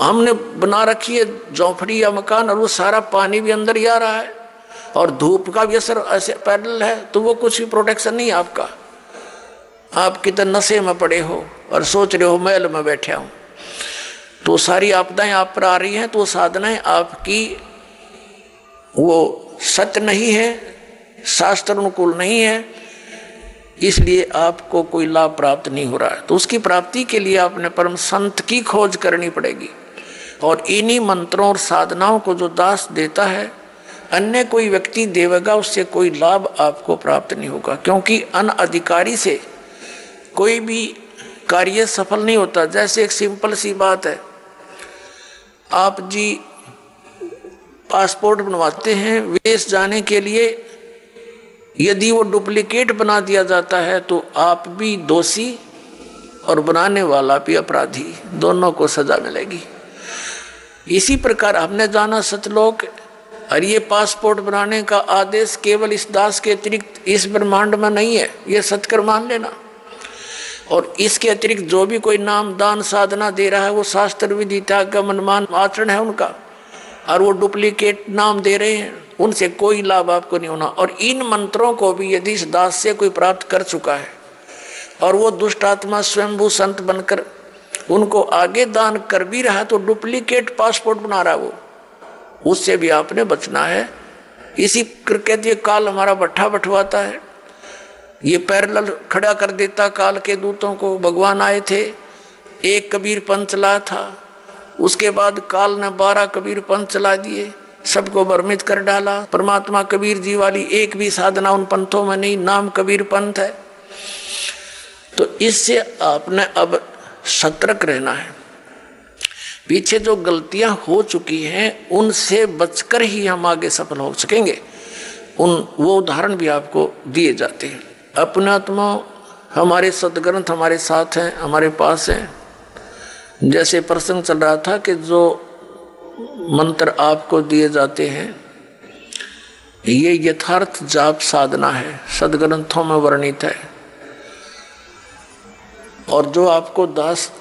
हमने बना रखी है झोंपड़ी या मकान और वो सारा पानी भी अंदर ही आ रहा है और धूप का भी असर ऐसे पैरेलल है, तो वो कुछ भी प्रोटेक्शन नहीं आपका। आप कितने नशे में पड़े हो और सोच रहे हो महल में बैठे हूं, तो सारी आपदाएं आप पर आ रही हैं, तो साधनाएं आपकी वो सत्य नहीं है, शास्त्र अनुकूल नहीं है, इसलिए आपको कोई लाभ प्राप्त नहीं हो रहा है। तो उसकी प्राप्ति के लिए आपने परम संत की खोज करनी पड़ेगी। और इन्हीं मंत्रों और साधनाओं को जो दास देता है, अन्य कोई व्यक्ति देवेगा, उससे कोई लाभ आपको प्राप्त नहीं होगा। क्योंकि अनअधिकारी से कोई भी कार्य सफल नहीं होता। जैसे एक सिंपल सी बात है, आप जी पासपोर्ट बनवाते हैं विदेश जाने के लिए, यदि वो डुप्लीकेट बना दिया जाता है तो आप भी दोषी और बनाने वाला भी अपराधी, दोनों को सजा मिलेगी। इसी प्रकार हमने जाना सतलोक, और ये पासपोर्ट बनाने का आदेश केवल इस दास के अतिरिक्त इस ब्रह्मांड में नहीं है, ये सत्कर मान लेना। और इसके अतिरिक्त जो भी कोई नाम दान साधना दे रहा है वो शास्त्र विधि त्याग का मनमान आचरण है उनका, और वो डुप्लीकेट नाम दे रहे हैं, उनसे कोई लाभ आपको नहीं होना। और इन मंत्रों को भी यदि इस दास से कोई प्राप्त कर चुका है और वो दुष्ट आत्मा स्वयंभू संत बनकर उनको आगे दान कर भी रहा, तो डुप्लीकेट पासपोर्ट बना रहा है वो, उससे भी आपने बचना है। इसी करके काल हमारा भट्ठा बंटवाता है, ये पैरेलल खड़ा कर देता काल के दूतों को। भगवान आए थे, एक कबीर पंथ चला था, उसके बाद काल ने 12 कबीर पंथ चला दिए, सबको भ्रमित कर डाला। परमात्मा कबीर जी वाली एक भी साधना उन पंथों में नहीं, नाम कबीर पंथ है। तो इससे आपने अब सतर्क रहना है। पीछे जो गलतियां हो चुकी हैं उनसे बचकर ही हम आगे सफल हो सकेंगे। वो उदाहरण भी आपको दिए जाते हैं। अपने आत्मा हमारे सदग्रंथ हमारे साथ हैं, हमारे पास हैं। जैसे प्रसंग चल रहा था कि जो मंत्र आपको दिए जाते हैं ये यथार्थ जाप साधना है, सदग्रंथों में वर्णित है। और जो आपको दास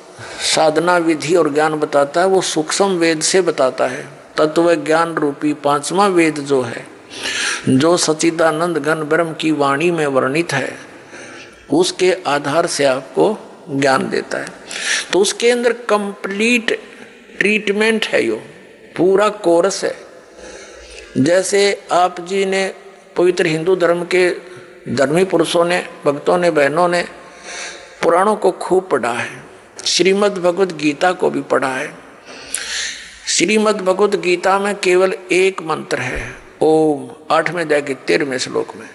साधना विधि और ज्ञान बताता है वो सूक्ष्म वेद से बताता है। तत्व ज्ञान रूपी 5वां वेद जो है, जो सच्चिदानंद घन ब्रह्म की वाणी में वर्णित है, उसके आधार से आपको ज्ञान देता है। तो उसके अंदर कंप्लीट ट्रीटमेंट है, यो पूरा कोर्स है। जैसे आप जी ने पवित्र हिंदू धर्म के धर्मी पुरुषों ने, भक्तों ने, बहनों ने पुराणों को खूब पढ़ा है, श्रीमद् भगवद गीता को भी पढ़ा है। श्रीमद् भगवद गीता में केवल एक मंत्र है, ओम, 8वें अध्याय के 13वें श्लोक में,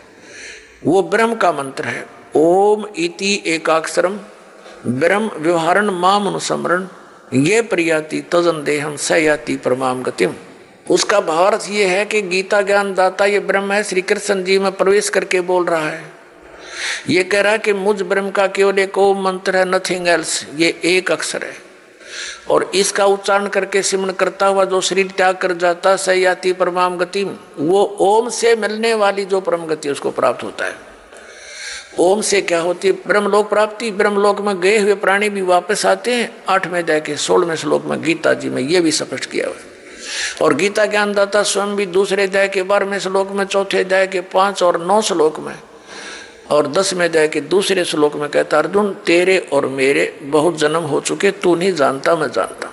वो ब्रह्म का मंत्र है। ओम इति एकाक्षरम ब्रह्म व्यवहारण माम अनुस्मरण ये प्रियाति तजन देहम स याति परमाम गतिम। उसका भावार्थ ये है कि गीता ज्ञान दाता ये ब्रह्म है, श्री कृष्ण जी में प्रवेश करके बोल रहा है। ये कह रहा है कि मुझ ब्रह्म का केवल एक ओम मंत्र है, नथिंग एल्स, ये एक अक्षर है। और इसका उच्चारण करके सिमरण करता हुआ जो शरीर त्याग कर जाता स याति परमाम गतिम, वो ओम से मिलने वाली जो परम गति उसको प्राप्त होता है। ओम से क्या होती है? ब्रह्मलोक प्राप्ति। ब्रह्मलोक में गए हुए प्राणी भी वापस आते हैं। 8वें अध्याय के 16वें श्लोक में गीता जी में ये भी स्पष्ट किया हुआ है। और गीता ज्ञानदाता स्वयं भी 2 अध्याय के 12वें श्लोक में, 4 अध्याय के 5 और 9 श्लोक में, और 10वें अध्याय के दूसरे श्लोक में कहता, अर्जुन तेरे और मेरे बहुत जन्म हो चुके, तू नहीं जानता मैं जानता।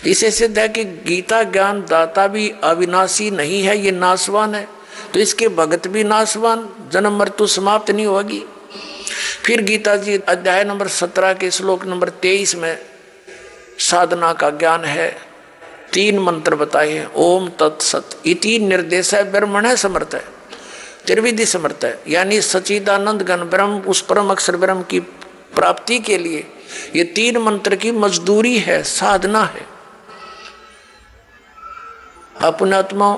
इसे सिद्ध है कि गीता ज्ञान दाता भी अविनाशी नहीं है, ये नाशवान है, तो इसके भगत भी नाशवान, जन्म मृत्यु समाप्त नहीं होगी। फिर गीता जी अध्याय नंबर 17 के श्लोक नंबर 23 में साधना का ज्ञान है, 3 मंत्र बताए हैं। ओम तत्सत इति निर्देश है, ब्रह्मण है समर्थ है, त्रिविधि समर्थ है, यानी सच्चिदानंद घन ब्रह्म, उस परम अक्षर ब्रह्म की प्राप्ति के लिए ये 3 मंत्र की मजदूरी है, साधना है। अपने आत्मा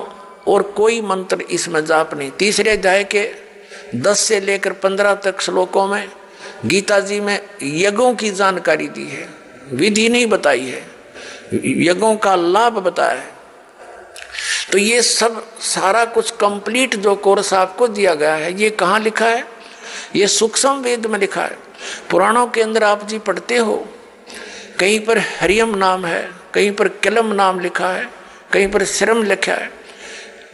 और कोई मंत्र इसमें जाप नहीं। तीसरे अध्याय के 10 से लेकर 15 तक श्लोकों में गीता जी में यज्ञों की जानकारी दी है, विधि नहीं बताई है, यज्ञों का लाभ बताया है। तो ये सब सारा कुछ कंप्लीट जो कोर्स आपको दिया गया है, ये कहाँ लिखा है? ये सूक्ष्म वेद में लिखा है। पुराणों के अंदर आप जी पढ़ते हो, कहीं पर हरियम नाम है, कहीं पर कलम नाम लिखा है, कहीं पर श्रम लिखा है।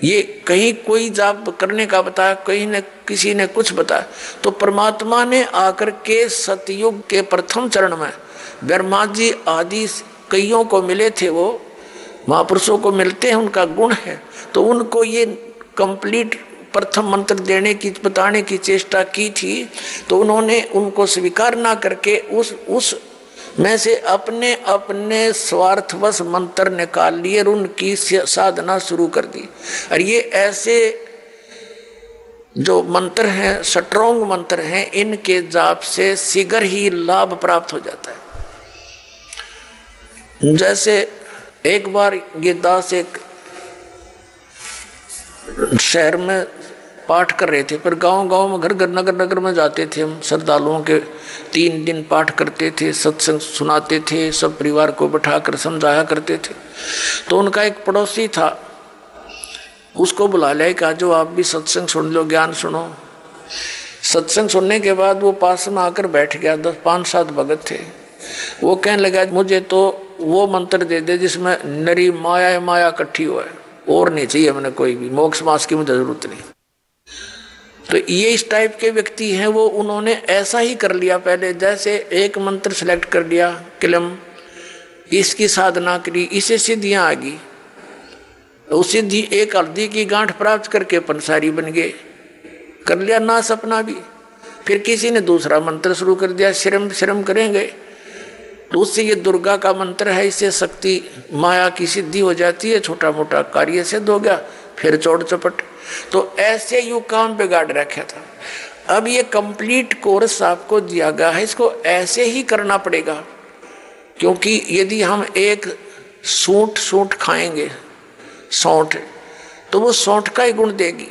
ये कहीं कोई जाप करने का बताया, कहीं ने किसी ने कुछ बताया। तो परमात्मा ने आकर के सतयुग के प्रथम चरण में ब्रह्मा जी आदि कईयों को मिले थे, वो महापुरुषों को मिलते हैं, उनका गुण है, तो उनको ये कंप्लीट प्रथम मंत्र देने की बताने की चेष्टा की थी। तो उन्होंने उनको स्वीकार ना करके उस में से अपने अपने स्वार्थवश मंत्र निकाल लिए और उनकी साधना शुरू कर दी। और ये ऐसे जो मंत्र हैं, स्ट्रॉन्ग मंत्र हैं, इनके जाप से शीघ्र ही लाभ प्राप्त हो जाता है। जैसे एक बार ये दास एक शहर में पाठ कर रहे थे, पर गांव गांव में, घर घर नगर नगर में जाते थे हम, श्रद्धालुओं के 3 दिन पाठ करते थे, सत्संग सुनाते थे, सब परिवार को बैठाकर समझाया करते थे। तो उनका एक पड़ोसी था, उसको बुला लिया, कहा जो आप भी सत्संग सुन लो, ज्ञान सुनो। सत्संग सुनने के बाद वो पास में आकर बैठ गया। 5-7 भगत थे। वो कहने लगा मुझे तो वो मंत्र दे दे जिसमें नरी माया माया इकट्ठी हो है, और नहीं चाहिए मैंने कोई भी, मोक्ष मास की मुझे जरूरत नहीं। तो ये इस टाइप के व्यक्ति हैं, वो उन्होंने ऐसा ही कर लिया। पहले जैसे एक मंत्र सेलेक्ट कर लिया, किलम, इसकी साधना करी, इसे सिद्धियां आ गई। उस सिद्धि एक हल्दी की गांठ प्राप्त करके पंसारी बन गए, कर लिया ना सपना भी। फिर किसी ने दूसरा मंत्र शुरू कर दिया, श्रम श्रम करेंगे, तो उससे ये दुर्गा का मंत्र है, इससे शक्ति माया की सिद्धि हो जाती है, छोटा मोटा कार्य सिद्ध हो गया, फिर चौड़ चपट। तो ऐसे यू काम बिगाड़ रखा था। अब ये कंप्लीट कोर्स आपको दिया गया है, इसको ऐसे ही करना पड़ेगा, क्योंकि यदि हम एक सूंठ खाएंगे, सौंठ, तो वो सौंठ का ही गुण देगी,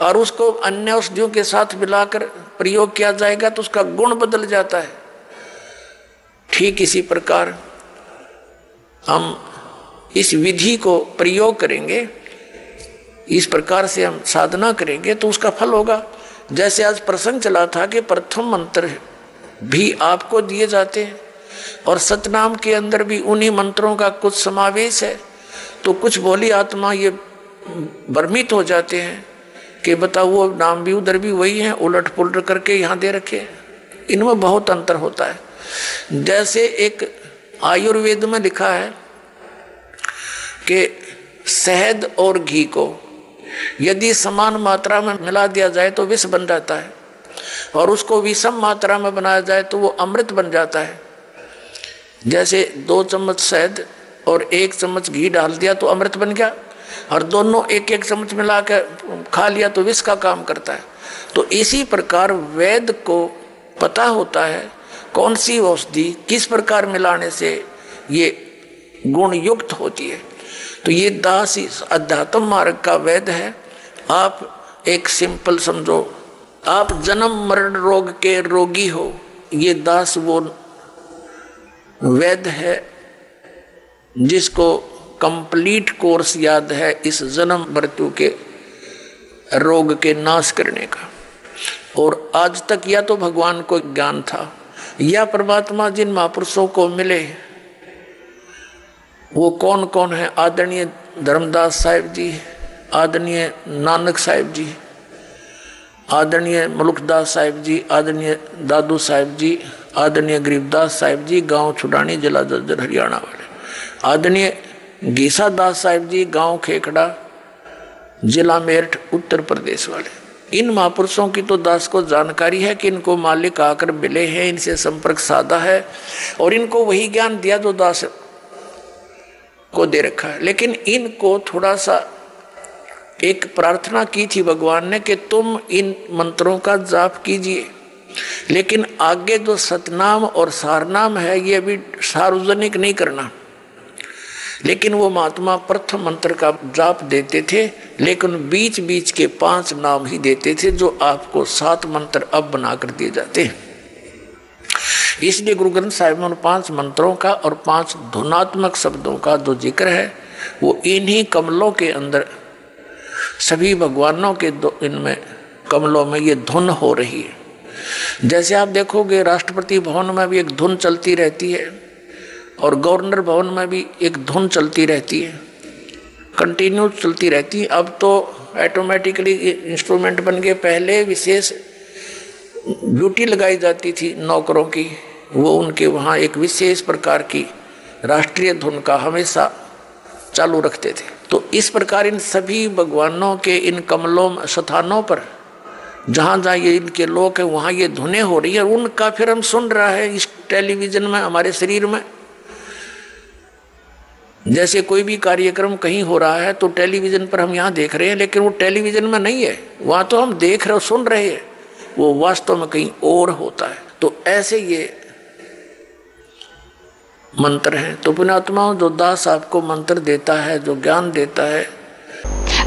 और उसको अन्य औषधियों के साथ मिलाकर प्रयोग किया जाएगा तो उसका गुण बदल जाता है। ठीक इसी प्रकार हम इस विधि को प्रयोग करेंगे, इस प्रकार से हम साधना करेंगे तो उसका फल होगा। जैसे आज प्रसंग चला था कि प्रथम मंत्र भी आपको दिए जाते हैं, और सतनाम के अंदर भी उन्हीं मंत्रों का कुछ समावेश है। तो कुछ भोली आत्मा ये भ्रमित हो जाते हैं कि बताओ वो नाम भी उधर भी वही है, उलट पुलट करके यहाँ दे रखे। इनमें बहुत अंतर होता है। जैसे एक आयुर्वेद में लिखा है कि शहद और घी को यदि समान मात्रा में मिला दिया जाए तो विष बन जाता है, और उसको विषम मात्रा में बनाया जाए तो वो अमृत बन जाता है। जैसे 2 चम्मच शहद और 1 चम्मच घी डाल दिया तो अमृत बन गया, और दोनों 1-1 चम्मच मिला कर खा लिया तो विष का काम करता है। तो इसी प्रकार वेद को पता होता है कौन सी औषधि किस प्रकार मिलाने से ये गुण युक्त होती है। तो ये दास इस अध्यात्म मार्ग का वेद है। आप एक सिंपल समझो, आप जन्म मरण रोग के रोगी हो, ये दास वो वेद है जिसको कंप्लीट कोर्स याद है इस जन्म मृत्यु के रोग के नाश करने का। और आज तक या तो भगवान को ज्ञान था, या परमात्मा जिन महापुरुषों को मिले वो कौन कौन है, आदरणीय धर्मदास साहिब जी, आदरणीय नानक साहिब जी, आदरणीय मलुकदास साहिब जी, आदरणीय दादू साहिब जी, आदरणीय गरीबदास साहिब जी, गांव छुडानी, जिला जज्जर, हरियाणा वाले, आदरणीय गीसा दास साहिब जी, गांव खेकड़ा, जिला मेरठ, उत्तर प्रदेश वाले। इन महापुरुषों की तो दास को जानकारी है कि इनको मालिक आकर मिले हैं, इनसे संपर्क साधा है और इनको वही ज्ञान दिया जो दास को दे रखा है। लेकिन इनको थोड़ा सा एक प्रार्थना की थी भगवान ने कि तुम इन मंत्रों का जाप कीजिए, लेकिन आगे जो सतनाम और सारनाम है ये अभी सार्वजनिक नहीं करना। लेकिन वो महात्मा प्रथम मंत्र का जाप देते थे, लेकिन बीच बीच के 5 नाम ही देते थे, जो आपको 7 मंत्र अब बनाकर दिए जाते हैं। इसलिए गुरु ग्रंथ साहिब में उन 5 मंत्रों का और 5 धुनात्मक शब्दों का जो जिक्र है वो इन्हीं कमलों के अंदर, सभी भगवानों के इनमें कमलों में ये धुन हो रही है। जैसे आप देखोगे राष्ट्रपति भवन में भी एक धुन चलती रहती है और गवर्नर भवन में भी एक धुन चलती रहती है, कंटिन्यू चलती रहती है। अब तो ऑटोमेटिकली इंस्ट्रूमेंट बन गए, पहले विशेष ड्यूटी लगाई जाती थी नौकरों की, वो उनके वहाँ एक विशेष प्रकार की राष्ट्रीय धुन का हमेशा चालू रखते थे। तो इस प्रकार इन सभी भगवानों के इन कमलों स्थानों पर जहाँ जहाँ ये इनके लोग हैं वहाँ ये धुनें हो रही है, उनका फिर हम सुन रहा है इस टेलीविजन में, हमारे शरीर में। जैसे कोई भी कार्यक्रम कहीं हो रहा है तो टेलीविजन पर हम यहाँ देख रहे हैं, लेकिन वो टेलीविजन में नहीं है, वहाँ तो हम देख रहे हो, सुन रहे हैं, वो वास्तव में कहीं और होता है। तो ऐसे ये मंत्र हैं। तो पुण्यात्माओं, जो दास आपको मंत्र देता है, जो ज्ञान देता है।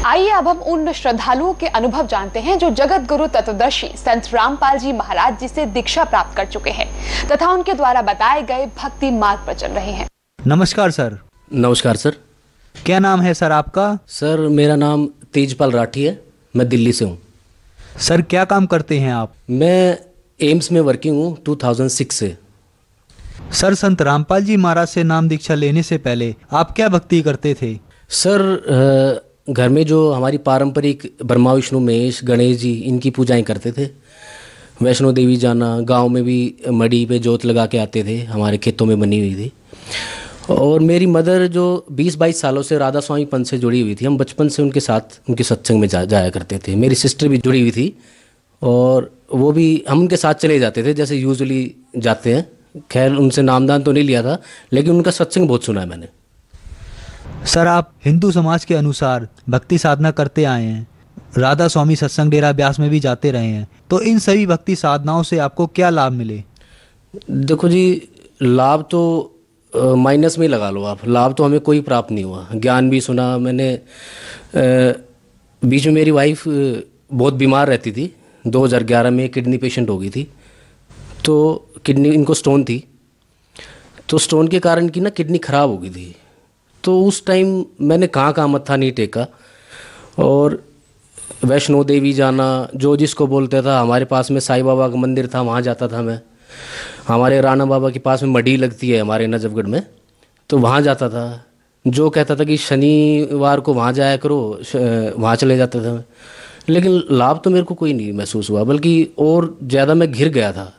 आइए अब हम उन श्रद्धालुओं के अनुभव जानते हैं जो जगत गुरु तत्वदर्शी संत रामपाल जी महाराज जी से दीक्षा प्राप्त कर चुके हैं तथा उनके द्वारा बताए गए भक्ति मार्ग पर चल रहे हैं। नमस्कार सर। नमस्कार सर। क्या नाम है सर आपका? सर मेरा नाम तेजपाल राठी है, मैं दिल्ली से हूँ। सर क्या काम करते हैं आप? मैं एम्स में वर्किंग हूँ 2006 से। सर संत रामपाल जी महाराज से नाम दीक्षा लेने से पहले आप क्या भक्ति करते थे? सर घर में जो हमारी पारंपरिक ब्रह्मा विष्णु महेश गणेश जी इनकी पूजाएं करते थे। वैष्णो देवी जाना, गांव में भी मड़ी पे जोत लगा के आते थे, हमारे खेतों में बनी हुई थी। और मेरी मदर जो 20-22 सालों से राधा स्वामी पंथ से जुड़ी हुई थी, हम बचपन से उनके साथ उनके सत्संग में जाया करते थे। मेरी सिस्टर भी जुड़ी हुई थी और वो भी हम उनके साथ चले जाते थे जैसे यूजुअली जाते हैं। खैर उनसे नामदान तो नहीं लिया था, लेकिन उनका सत्संग बहुत सुना है मैंने। सर आप हिंदू समाज के अनुसार भक्ति साधना करते आए हैं, राधा स्वामी सत्संग डेरा ब्यास में भी जाते रहे हैं, तो इन सभी भक्ति साधनाओं से आपको क्या लाभ मिले? देखो जी, लाभ तो माइनस में लगा लो आप, लाभ तो हमें कोई प्राप्त नहीं हुआ। ज्ञान भी सुना मैंने। बीच में मेरी वाइफ बहुत बीमार रहती थी, 2011 में किडनी पेशेंट हो गई थी। तो किडनी, इनको स्टोन थी, तो स्टोन के कारण की ना किडनी ख़राब हो गई थी। तो उस टाइम मैंने कहाँ मत्था नहीं टेका और वैष्णो देवी जाना, जो जिसको बोलता था, हमारे पास में साईं बाबा का मंदिर था, वहाँ जाता था मैं। हमारे राणा बाबा के पास में मढ़ी लगती है हमारे नजफगढ़ में, तो वहाँ जाता था। जो कहता था कि शनिवार को वहाँ जाया करो, वहाँ चले जाता था मैं। लेकिन लाभ तो मेरे को कोई नहीं महसूस हुआ, बल्कि और ज़्यादा मैं घिर गया था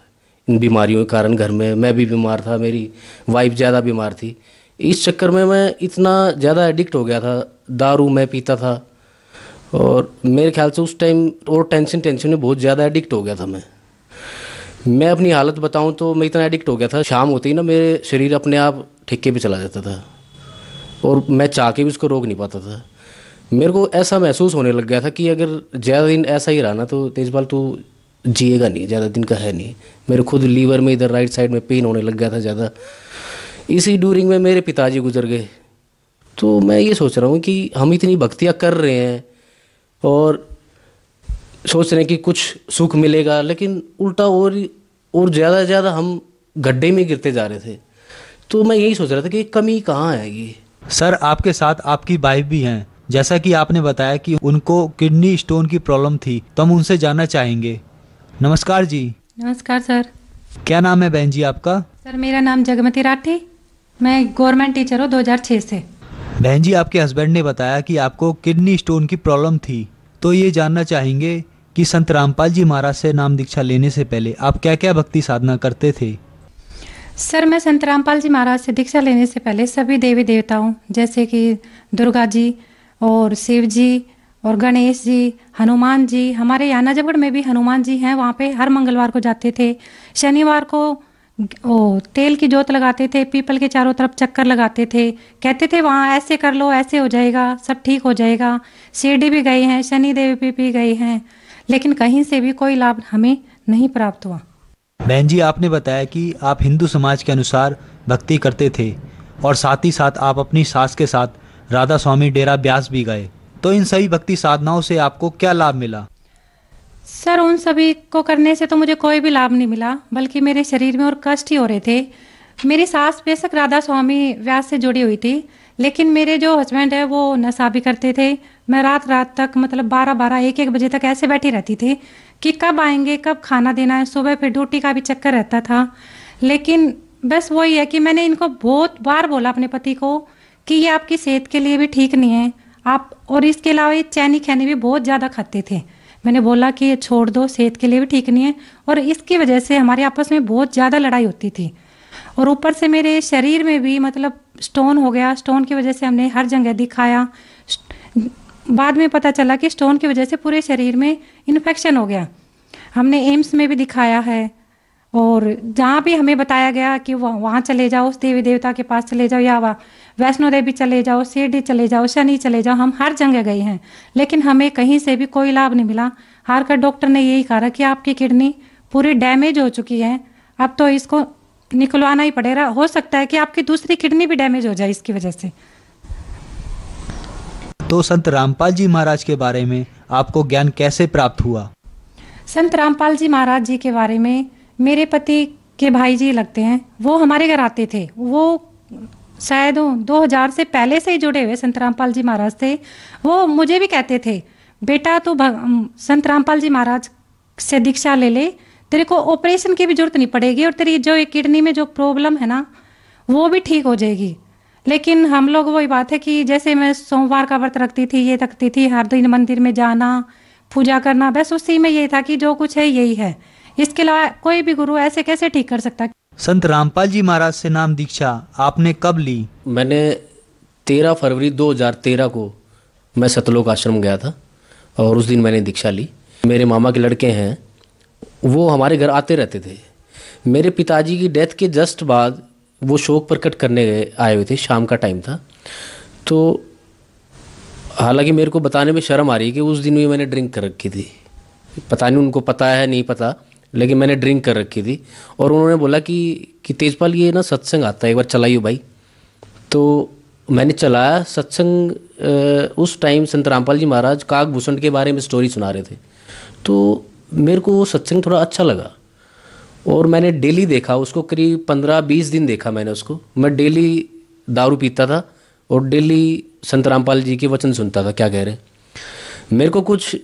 इन बीमारियों के कारण। घर में मैं भी बीमार था, मेरी वाइफ ज़्यादा बीमार थी। इस चक्कर में मैं इतना ज़्यादा एडिक्ट हो गया था, दारू मैं पीता था और मेरे ख्याल से उस टाइम और टेंशन में बहुत ज़्यादा एडिक्ट हो गया था मैं अपनी हालत बताऊं तो मैं इतना एडिक्ट हो गया था, शाम होती ही ना मेरे शरीर अपने आप ठेके पे चला जाता था और मैं चाह के भी उसको रोक नहीं पाता था। मेरे को ऐसा महसूस होने लग गया था कि अगर ज़्यादा दिन ऐसा ही रहा ना तो तेजपाल तो जिएगा नहीं, ज़्यादा दिन का है नहीं। मेरे खुद लीवर में इधर राइट साइड में पेन होने लग गया था ज़्यादा। इसी ड्यूरिंग में मेरे पिताजी गुजर गए। तो मैं ये सोच रहा हूँ कि हम इतनी भक्तियाँ कर रहे हैं और सोच रहे हैं कि कुछ सुख मिलेगा, लेकिन उल्टा और ज़्यादा से ज़्यादा हम गड्ढे में गिरते जा रहे थे। तो मैं यही सोच रहा था कि कमी कहाँ है ये। सर आपके साथ आपकी वाइफ भी हैं, जैसा कि आपने बताया कि उनको किडनी स्टोन की प्रॉब्लम थी, तो हम उनसे जानना चाहेंगे। नमस्कार जी। नमस्कार सर। क्या नाम है बहन जी आपका? सर मेरा नाम जगमती राठी, मैं गवर्नमेंट टीचर हूँ 2006 से। बहन जी आपके हस्बैंड ने बताया कि आपको किडनी स्टोन की प्रॉब्लम थी, तो ये जानना चाहेंगे कि संत रामपाल जी महाराज से नाम दीक्षा लेने से पहले आप क्या क्या भक्ति साधना करते थे? सर, मैं संत रामपाल जी महाराज से दीक्षा लेने से पहले सभी देवी देवताओं जैसे कि दुर्गा जी और शिव जी और गणेश जी, हनुमान जी, हमारे यहाँ नजफगढ़ में भी हनुमान जी हैं, वहाँ पे हर मंगलवार को जाते थे। शनिवार को तेल की जोत लगाते थे, पीपल के चारों तरफ चक्कर लगाते थे, कहते थे वहाँ ऐसे कर लो, ऐसे हो जाएगा, सब ठीक हो जाएगा। शिरडी भी गए हैं, शनि देवी भी गए हैं, लेकिन कहीं से भी कोई लाभ हमें नहीं प्राप्त हुआ। बहन जी, आपने बताया कि आप हिंदू समाज के अनुसार भक्ति करते थे और साथ ही साथ आप अपनी सास के साथ राधा स्वामी डेरा ब्यास भी गए, तो इन सभी भक्ति साधनाओं से आपको क्या लाभ मिला? सर, उन सभी को करने से तो मुझे कोई भी लाभ नहीं मिला, बल्कि मेरे शरीर में और कष्ट ही हो रहे थे। मेरी सास बेशक राधा स्वामी व्यास से जुड़ी हुई थी, लेकिन मेरे जो हस्बैंड है वो नशा भी करते थे। मैं रात रात तक मतलब 12-12, 1-1 बजे तक ऐसे बैठी रहती थी कि कब आएंगे, कब खाना देना है। सुबह फिर ड्यूटी का भी चक्कर रहता था। लेकिन बस वही है कि मैंने इनको बहुत बार बोला अपने पति को कि ये आपकी सेहत के लिए भी ठीक नहीं है आप, और इसके अलावा ये चैनी खैनी भी बहुत ज़्यादा खाते थे। मैंने बोला कि ये छोड़ दो, सेहत के लिए भी ठीक नहीं है, और इसकी वजह से हमारे आपस में बहुत ज़्यादा लड़ाई होती थी। और ऊपर से मेरे शरीर में भी मतलब स्टोन हो गया। स्टोन की वजह से हमने हर जगह दिखाया। बाद में पता चला कि स्टोन की वजह से पूरे शरीर में इन्फेक्शन हो गया। हमने एम्स में भी दिखाया है, और जहाँ भी हमें बताया गया कि वहाँ चले जाओ, उस देवी देवता के पास चले जाओ, या वैष्णो देवी चले जाओ, शिरडी चले जाओ, शनि चले जाओ, हम हर जगह गए हैं, लेकिन हमें कहीं से भी कोई लाभ नहीं मिला। हार कर डॉक्टर ने यही कहा कि आपकी किडनी पूरी डैमेज हो चुकी है, अब तो इसको निकलवाना ही पड़ेगा। हो सकता है कि आपकी दूसरी किडनी भी डैमेज हो जाए इसकी वजह से। तो संत रामपाल जी महाराज के बारे में आपको ज्ञान कैसे प्राप्त हुआ? संत रामपाल जी महाराज जी के बारे में मेरे पति के भाई जी लगते हैं, वो हमारे घर आते थे। वो शायद 2000 से पहले से ही जुड़े हुए संत रामपाल जी महाराज थे। वो मुझे भी कहते थे, बेटा तू संत रामपाल जी महाराज से दीक्षा ले ले, तेरे को ऑपरेशन की भी जरूरत नहीं पड़ेगी, और तेरी जो किडनी में जो प्रॉब्लम है ना वो भी ठीक हो जाएगी। लेकिन हम लोग वही बात है कि जैसे मैं सोमवार का व्रत रखती थी, ये रखती थी, हर दिन मंदिर में जाना, पूजा करना, बस उसी में यही था कि जो कुछ है यही है, इसके अलावा कोई भी गुरु ऐसे कैसे ठीक कर सकता। संत रामपाल जी महाराज से नाम दीक्षा आपने कब ली? मैंने 13 फरवरी 2013 को मैं सतलोक आश्रम गया था, और उस दिन मैंने दीक्षा ली। मेरे मामा के लड़के हैं, वो हमारे घर आते रहते थे। मेरे पिताजी की डेथ के जस्ट बाद वो शोक प्रकट करने आए हुए थे, शाम का टाइम था। तो हालांकि मेरे को बताने में शर्म आ रही है कि उस दिन भी मैंने ड्रिंक कर रखी थी। पता नहीं उनको पता है नहीं पता, लेकिन मैंने ड्रिंक कर रखी थी। और उन्होंने बोला कि तेजपाल ये ना सत्संग आता है, एक बार चलाइयो भाई। तो मैंने चलाया सत्संग। उस टाइम संत रामपाल जी महाराज काकभूषण के बारे में स्टोरी सुना रहे थे, तो मेरे को वो सत्संग थोड़ा अच्छा लगा, और मैंने डेली देखा उसको। करीब 15-20 दिन देखा मैंने उसको। मैं डेली दारू पीता था और डेली संत रामपाल जी के वचन सुनता था, क्या कह रहे। मेरे को कुछ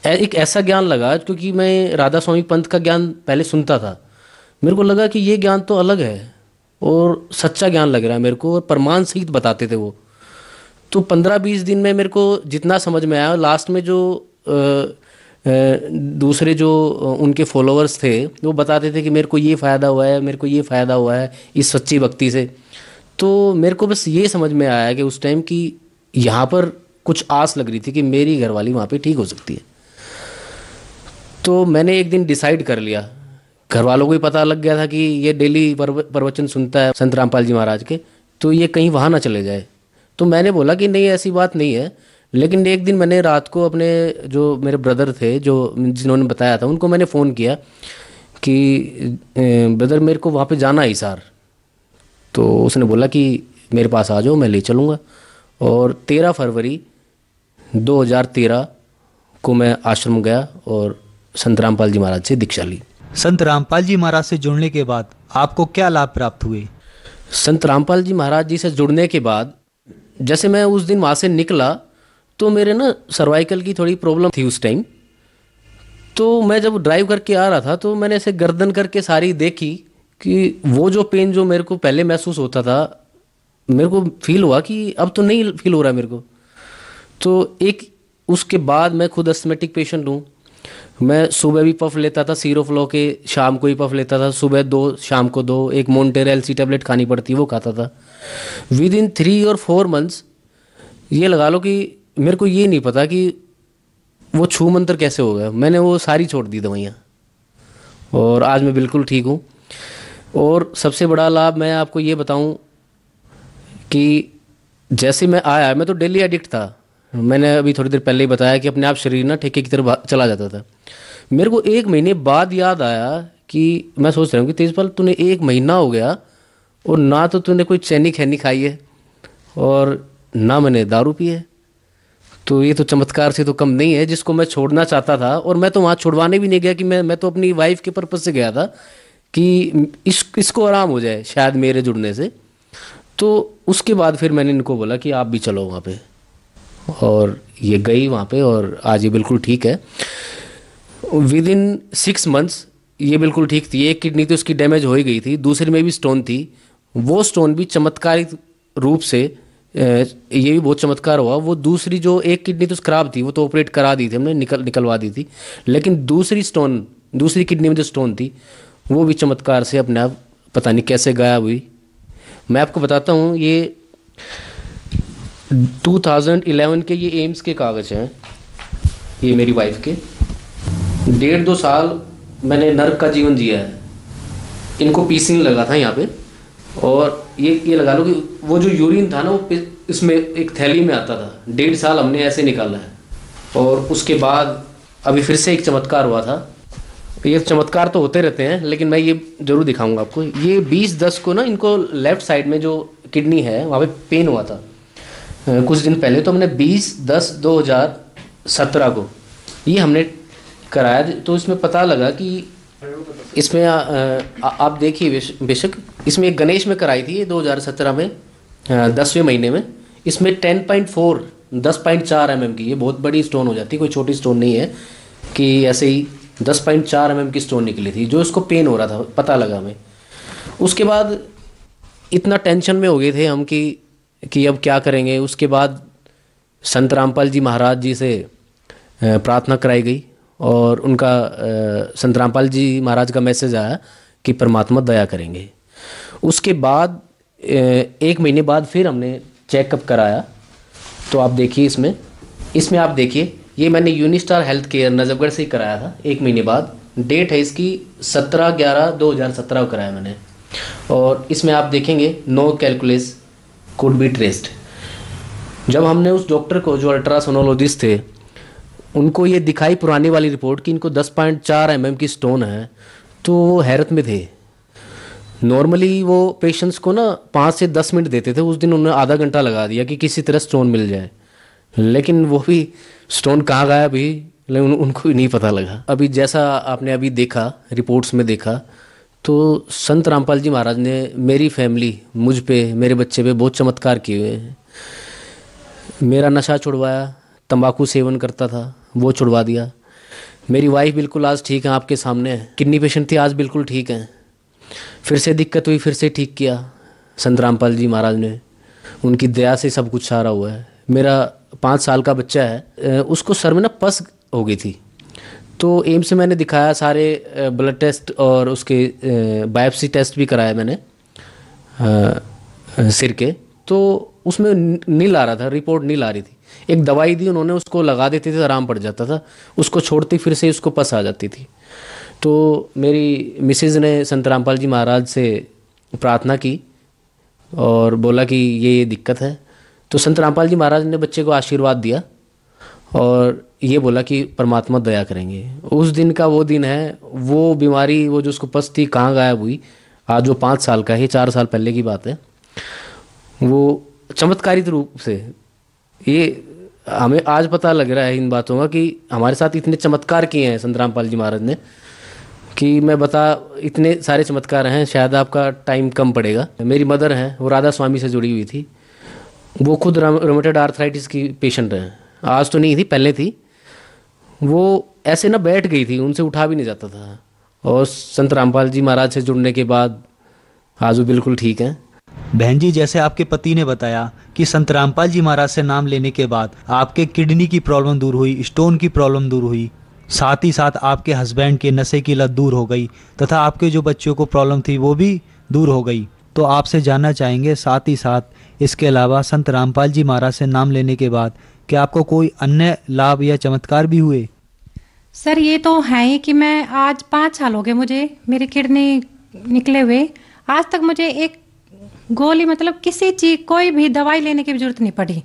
एक ऐसा ज्ञान लगा, क्योंकि मैं राधा स्वामी पंथ का ज्ञान पहले सुनता था। मेरे को लगा कि ये ज्ञान तो अलग है और सच्चा ज्ञान लग रहा है मेरे को, और प्रमाण सहित बताते थे वो। तो 15-20 दिन में मेरे को जितना समझ में आया, लास्ट में जो दूसरे जो उनके फॉलोअर्स थे वो बताते थे कि मेरे को ये फ़ायदा हुआ है, मेरे को ये फ़ायदा हुआ है इस सच्ची भक्ति से। तो मेरे को बस ये समझ में आया कि उस टाइम की यहाँ पर कुछ आस लग रही थी कि मेरी घरवाली वहाँ पे ठीक हो सकती है। तो मैंने एक दिन डिसाइड कर लिया, घर वालों को ही पता लग गया था कि ये डेली प्रवचन सुनता है संत रामपाल जी महाराज के, तो ये कहीं वहाँ ना चले जाए। तो मैंने बोला कि नहीं, ऐसी बात नहीं है। लेकिन एक दिन मैंने रात को अपने जो मेरे ब्रदर थे, जो जिन्होंने बताया था, उनको मैंने फ़ोन किया कि ब्रदर मेरे को वहाँ पे जाना है हिसार। तो उसने बोला कि मेरे पास आ जाओ, मैं ले चलूँगा। और 13 फरवरी 2013 को मैं आश्रम गया और संत रामपाल जी महाराज से दीक्षा ली। संत रामपाल जी महाराज से जुड़ने के बाद आपको क्या लाभ प्राप्त हुए? संत रामपाल जी महाराज जी से जुड़ने के बाद जैसे मैं उस दिन वहाँ से निकला, तो मेरे ना सर्वाइकल की थोड़ी प्रॉब्लम थी उस टाइम। तो मैं जब ड्राइव करके आ रहा था, तो मैंने ऐसे गर्दन करके सारी देखी कि वो जो पेन जो मेरे को पहले महसूस होता था, मेरे को फील हुआ कि अब तो नहीं फील हो रहा मेरे को। तो एक उसके बाद मैं खुद अस्थमेटिक पेशेंट हूँ, मैं सुबह भी पफ लेता था सीरोफ्लो के, शाम को ही पफ लेता था, सुबह 2 शाम को 2, एक मोन्टेरेल सी टैबलेट खानी पड़ती वो खाता था। विद इन 3 और 4 मंथ्स ये लगा लो कि मेरे को ये नहीं पता कि वो छू मंतर कैसे हो गया, मैंने वो सारी छोड़ दी दवाइयाँ और आज मैं बिल्कुल ठीक हूँ। और सबसे बड़ा लाभ मैं आपको ये बताऊँ कि जैसे मैं आया, मैं तो डेली एडिक्ट था, मैंने अभी थोड़ी देर पहले ही बताया कि अपने आप शरीर ना ठेके की तरफ चला जाता था। मेरे को 1 महीने बाद याद आया कि मैं सोच रहा हूँ कि तेजपाल तूने 1 महीना हो गया और ना तो तूने कोई चैनी खैनी खाई है और ना मैंने दारू पी है, तो ये तो चमत्कार से तो कम नहीं है जिसको मैं छोड़ना चाहता था। और मैं तो वहाँ छुड़वाने भी नहीं गया कि मैं तो अपनी वाइफ के पर्पज़ से गया था कि इसको आराम हो जाए शायद मेरे जुड़ने से। तो उसके बाद फिर मैंने इनको बोला कि आप भी चलो वहाँ पे, और ये गई वहाँ पे और आज ये बिल्कुल ठीक है। विद इन 6 मंथ्स ये बिल्कुल ठीक थी। एक किडनी तो उसकी डैमेज हो ही गई थी, दूसरी में भी स्टोन थी, वो स्टोन भी चमत्कारिक रूप से, ये भी बहुत चमत्कार हुआ। वो दूसरी जो एक किडनी तो खराब थी वो तो ऑपरेट करा दी थी हमने, निकलवा दी थी, लेकिन दूसरी किडनी में जो स्टोन थी वो भी चमत्कार से अपने आप पता नहीं कैसे गायब हुई। मैं आपको बताता हूँ, ये 2011 के ये एम्स के कागज़ हैं, ये मेरी वाइफ के। 1.5-2 साल मैंने नर्क का जीवन जिया है। इनको पीसिंग लगा था यहाँ पे, और ये लगा लो कि वो जो यूरिन था ना वो इसमें एक थैली में आता था। 1.5 साल हमने ऐसे निकाला है। और उसके बाद अभी फिर से एक चमत्कार हुआ था। ये चमत्कार तो होते रहते हैं, लेकिन मैं ये जरूर दिखाऊंगा आपको। ये 20-10 को ना, इनको लेफ्ट साइड में जो किडनी है वहाँ पे पेन हुआ था कुछ दिन पहले। तो हमने 20-10-2017 को ये हमने कराया, तो इसमें पता लगा कि इसमें आप देखिए बेशक, इसमें एक गणेश में कराई थी 2017 में 10वें महीने में। इसमें 10.4 mm की, ये बहुत बड़ी स्टोन हो जाती है, कोई छोटी स्टोन नहीं है कि ऐसे ही 10.4 mm की स्टोन निकली थी, जो इसको पेन हो रहा था, पता लगा हमें। उसके बाद इतना टेंशन में हो गए थे हम कि अब क्या करेंगे। उसके बाद संत रामपाल जी महाराज जी से प्रार्थना कराई गई और उनका संत रामपाल जी महाराज का मैसेज आया कि परमात्मा दया करेंगे। उसके बाद 1 महीने बाद फिर हमने चेकअप कराया। तो आप देखिए इसमें आप देखिए, ये मैंने यूनिस्टार हेल्थ केयर नजफगढ़ से ही कराया था। 1 महीने बाद, डेट है इसकी 17/11/2017 को कराया मैंने। और इसमें आप देखेंगे no calculus could be traced. जब हमने उस डॉक्टर को, जो अल्ट्रासोनोलॉजिस्ट थे, उनको ये दिखाई पुरानी वाली रिपोर्ट कि इनको 10.4 mm की स्टोन है, तो वो हैरत में थे। नॉर्मली वो पेशेंट्स को ना 5 से 10 मिनट देते थे, उस दिन उन्होंने आधा घंटा लगा दिया कि किसी तरह स्टोन मिल जाए, लेकिन वो भी स्टोन कहाँ गया अभी, लेकिन उनको भी नहीं पता लगा। अभी जैसा आपने अभी देखा, रिपोर्ट्स में देखा, तो संत रामपाल जी महाराज ने मेरी फैमिली, मुझ पे, मेरे बच्चे पे बहुत चमत्कार किए हुए हैं। मेरा नशा छुड़वाया, तंबाकू सेवन करता था वो छुड़वा दिया। मेरी वाइफ बिल्कुल आज ठीक है, आपके सामने है। किडनी पेशेंट थी, आज बिल्कुल ठीक है। फिर से दिक्कत हुई, फिर से ठीक किया संत रामपाल जी महाराज ने, उनकी दया से सब कुछ सारा हुआ है। मेरा 5 साल का बच्चा है, उसको सर में ना पस हो गई थी, तो एम्स से मैंने दिखाया, सारे ब्लड टेस्ट और उसके बायोप्सी टेस्ट भी कराया मैंने सिर के, तो उसमें नील आ रहा था, रिपोर्ट नील आ रही थी। एक दवाई दी उन्होंने, उसको लगा देते थे, आराम पड़ जाता था, उसको छोड़ते फिर से उसको पस आ जाती थी। तो मेरी मिसेज़ ने संत रामपाल जी महाराज से प्रार्थना की और बोला कि ये दिक्कत है। तो संत रामपाल जी महाराज ने बच्चे को आशीर्वाद दिया और ये बोला कि परमात्मा दया करेंगे। उस दिन का वो दिन है, वो बीमारी, वो जो उसको पस थी कहाँ गायब हुई। आज वो 5 साल का है, 4 साल पहले की बात है। वो चमत्कारिक रूप से, ये हमें आज पता लग रहा है इन बातों का कि हमारे साथ इतने चमत्कार किए हैं संत रामपाल जी महाराज ने, कि मैं इतने सारे चमत्कार हैं, शायद आपका टाइम कम पड़ेगा। मेरी मदर हैं, वो राधा स्वामी से जुड़ी हुई थी, वो खुद रोमेटॉइड आर्थराइटिस की पेशेंट हैं। आज तो नहीं थी, पहले थी। वो ऐसे ना बैठ गई थी, उनसे उठा भी नहीं जाता था, और संत रामपाल जी महाराज से जुड़ने के बाद आज वो बिल्कुल ठीक हैं। बहन जी, जैसे आपके पति ने बताया कि संत रामपाल जी महाराज से नाम लेने के बाद आपके किडनी की प्रॉब्लम दूर हुई, स्टोन की प्रॉब्लम दूर हुई, साथ ही साथ आपके हस्बैंड के नशे की लत दूर हो गई तथा आपके जो बच्चों को प्रॉब्लम थी वो भी दूर हो गई। तो आपसे जानना चाहेंगे साथ ही साथ इसके अलावा संत रामपाल जी महाराज से नाम लेने के बाद क्या आपको कोई अन्य लाभ या चमत्कार भी हुए? सर ये तो है ही कि मैं आज 5 साल हो गए मुझे मेरी किडनी निकले हुए। आज तक मुझे एक गोली मतलब किसी चीज़ कोई भी दवाई लेने की जरूरत नहीं पड़ी,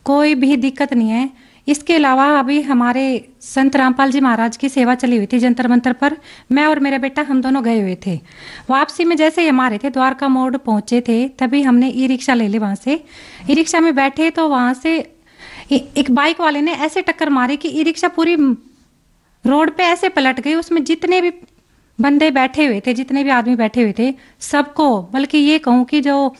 कोई भी दिक्कत नहीं है। इसके अलावा अभी हमारे संत रामपाल जी महाराज की सेवा चली हुई थी जंतर मंतर पर, मैं और मेरा बेटा हम दोनों गए हुए थे। वापसी में जैसे ही हमारे थे द्वारका मोड़ पहुंचे थे तभी हमने ई रिक्शा ले ली। वहाँ से ई रिक्शा में बैठे तो वहाँ से एक बाइक वाले ने ऐसे टक्कर मारी कि ई रिक्शा पूरी रोड पे ऐसे पलट गई। उसमें जितने भी बंदे बैठे हुए थे, जितने भी आदमी बैठे हुए थे, सबको, बल्कि ये कहूँ कि जो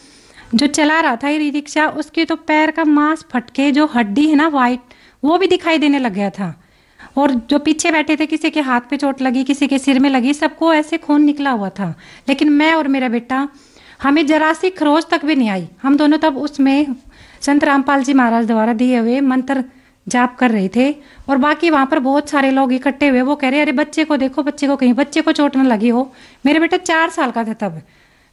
चला रहा था ई रिक्शा उसके तो पैर का मांस फट के जो हड्डी है ना वाइट, वो भी दिखाई देने लग गया था। और जो पीछे बैठे थे किसी के हाथ पे चोट लगी, किसी के सिर में लगी, सबको ऐसे खून निकला हुआ था। लेकिन मैं और मेरा बेटा, हमें जरा सी खरोच तक भी नहीं आई। हम दोनों तब उसमें संत रामपाल जी महाराज द्वारा दिए हुए मंत्र जाप कर रहे थे। और बाकी वहाँ पर बहुत सारे लोग इकट्ठे हुए, वो कह रहे अरे बच्चे को देखो, बच्चे को कहीं बच्चे को चोट न लगी हो। मेरे बेटा 4 साल का था तब।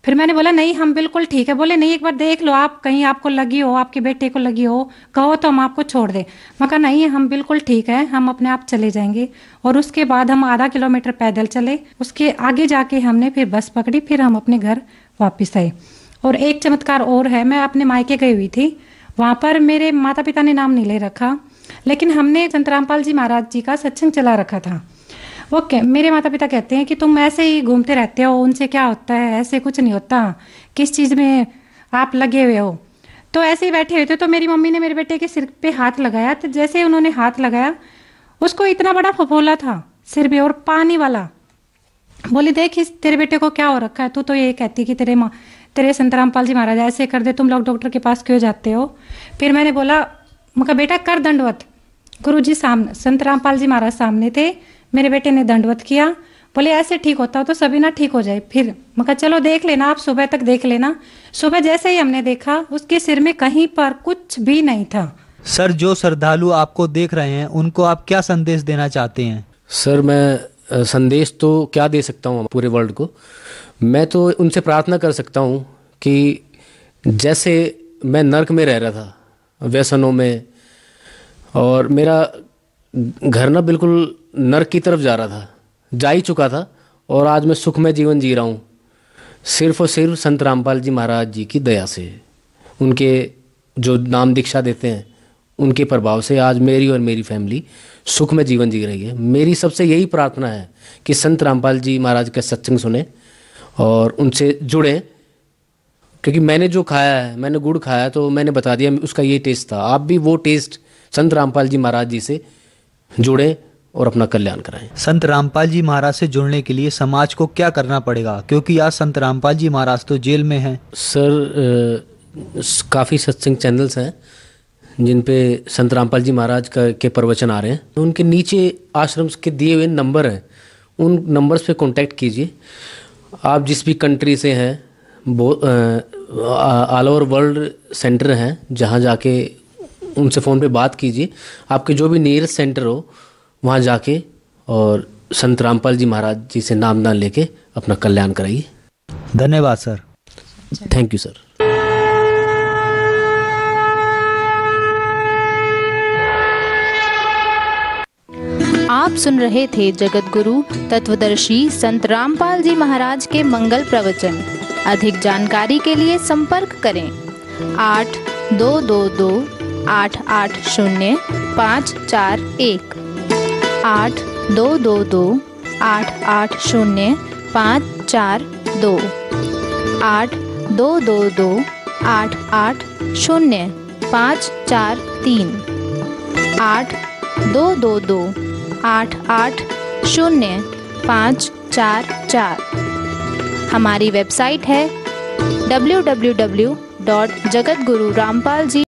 फिर मैंने बोला नहीं हम बिल्कुल ठीक है। बोले नहीं एक बार देख लो आप, कहीं आपको लगी हो, आपके बेटे को लगी हो, कहो तो हम आपको छोड़ दें। मैं कहा नहीं हम बिल्कुल ठीक है, हम अपने आप चले जाएंगे। और उसके बाद हम आधा किलोमीटर पैदल चले, उसके आगे जाके हमने फिर बस पकड़ी, फिर हम अपने घर वापस आए। और एक चमत्कार और है, मैं अपने मायके गई हुई थी, वहाँ पर मेरे माता पिता ने नाम नहीं ले रखा, लेकिन हमने संत रामपाल जी महाराज जी का सत्संग चला रखा था। वो मेरे माता पिता कहते हैं कि तुम ऐसे ही घूमते रहते हो, उनसे क्या होता है, ऐसे कुछ नहीं होता, किस चीज़ में आप लगे हुए हो। तो ऐसे ही बैठे हुए थे तो मेरी मम्मी ने मेरे बेटे के सिर पे हाथ लगाया। तो जैसे उन्होंने हाथ लगाया, उसको इतना बड़ा फफोला था सिर पे और पानी वाला। बोली देख इस तेरे बेटे को क्या हो रखा है, तू तो ये कहती कि तेरे संत रामपाल जी महाराज ऐसे कर दे, तुम लोग डॉक्टर के पास क्यों जाते हो। फिर मैंने बोला, मैं कहा बेटा कर दंडवत। गुरु जी सामने, संत रामपाल जी महाराज सामने थे, मेरे बेटे ने दंडवत किया। बोले ऐसे ठीक होता हो तो सभी ना ठीक हो जाए। फिर मैं कहा चलो देख लेना, आप सुबह तक देख लेना। सुबह जैसे ही हमने देखा उसके सिर में कहीं पर कुछ भी नहीं था। सर जो श्रद्धालु आपको देख रहे हैं उनको आप क्या संदेश देना चाहते हैं? सर मैं संदेश तो क्या दे सकता हूँ पूरे वर्ल्ड को। मैं तो उनसे प्रार्थना कर सकता हूँ कि जैसे मैं नर्क में रह रहा था, व्यसनों में, और मेरा घर ना बिल्कुल नर्क की तरफ जा रहा था, जा ही चुका था, और आज मैं सुखमय जीवन जी रहा हूँ सिर्फ और सिर्फ संत रामपाल जी महाराज जी की दया से। उनके जो नाम दीक्षा देते हैं उनके प्रभाव से आज मेरी और मेरी फैमिली सुखमय जीवन जी रही है। मेरी सबसे यही प्रार्थना है कि संत रामपाल जी महाराज का सत्संग सुने और उनसे जुड़ें, क्योंकि मैंने जो खाया है, मैंने गुड़ खाया तो मैंने बता दिया उसका ये टेस्ट था। आप भी वो टेस्ट संत रामपाल जी महाराज जी से जुड़ें और अपना कल्याण कराएं। संत रामपाल जी महाराज से जुड़ने के लिए समाज को क्या करना पड़ेगा, क्योंकि आज संत रामपाल जी महाराज तो जेल में हैं? सर काफ़ी सत्संग चैनल्स हैं जिन पे संत रामपाल जी महाराज के प्रवचन आ रहे हैं। उनके नीचे आश्रम के दिए हुए नंबर हैं, उन नंबर्स पे कांटेक्ट कीजिए। आप जिस भी कंट्री से हैं, ऑल ओवर वर्ल्ड सेंटर हैं, जहाँ जाके उनसे फ़ोन पे बात कीजिए। आपके जो भी नियरेस्ट सेंटर हो वहाँ जाके और संत रामपाल जी महाराज जी से नामदान लेके अपना कल्याण कराइए। धन्यवाद सर। Thank you sir. आप सुन रहे थे जगत गुरु तत्वदर्शी संत रामपाल जी महाराज के मंगल प्रवचन। अधिक जानकारी के लिए संपर्क करें 8222-880-541 8222-880-542 8222-880-543 8222-880-544। हमारी वेबसाइट है www.jagatgururampalji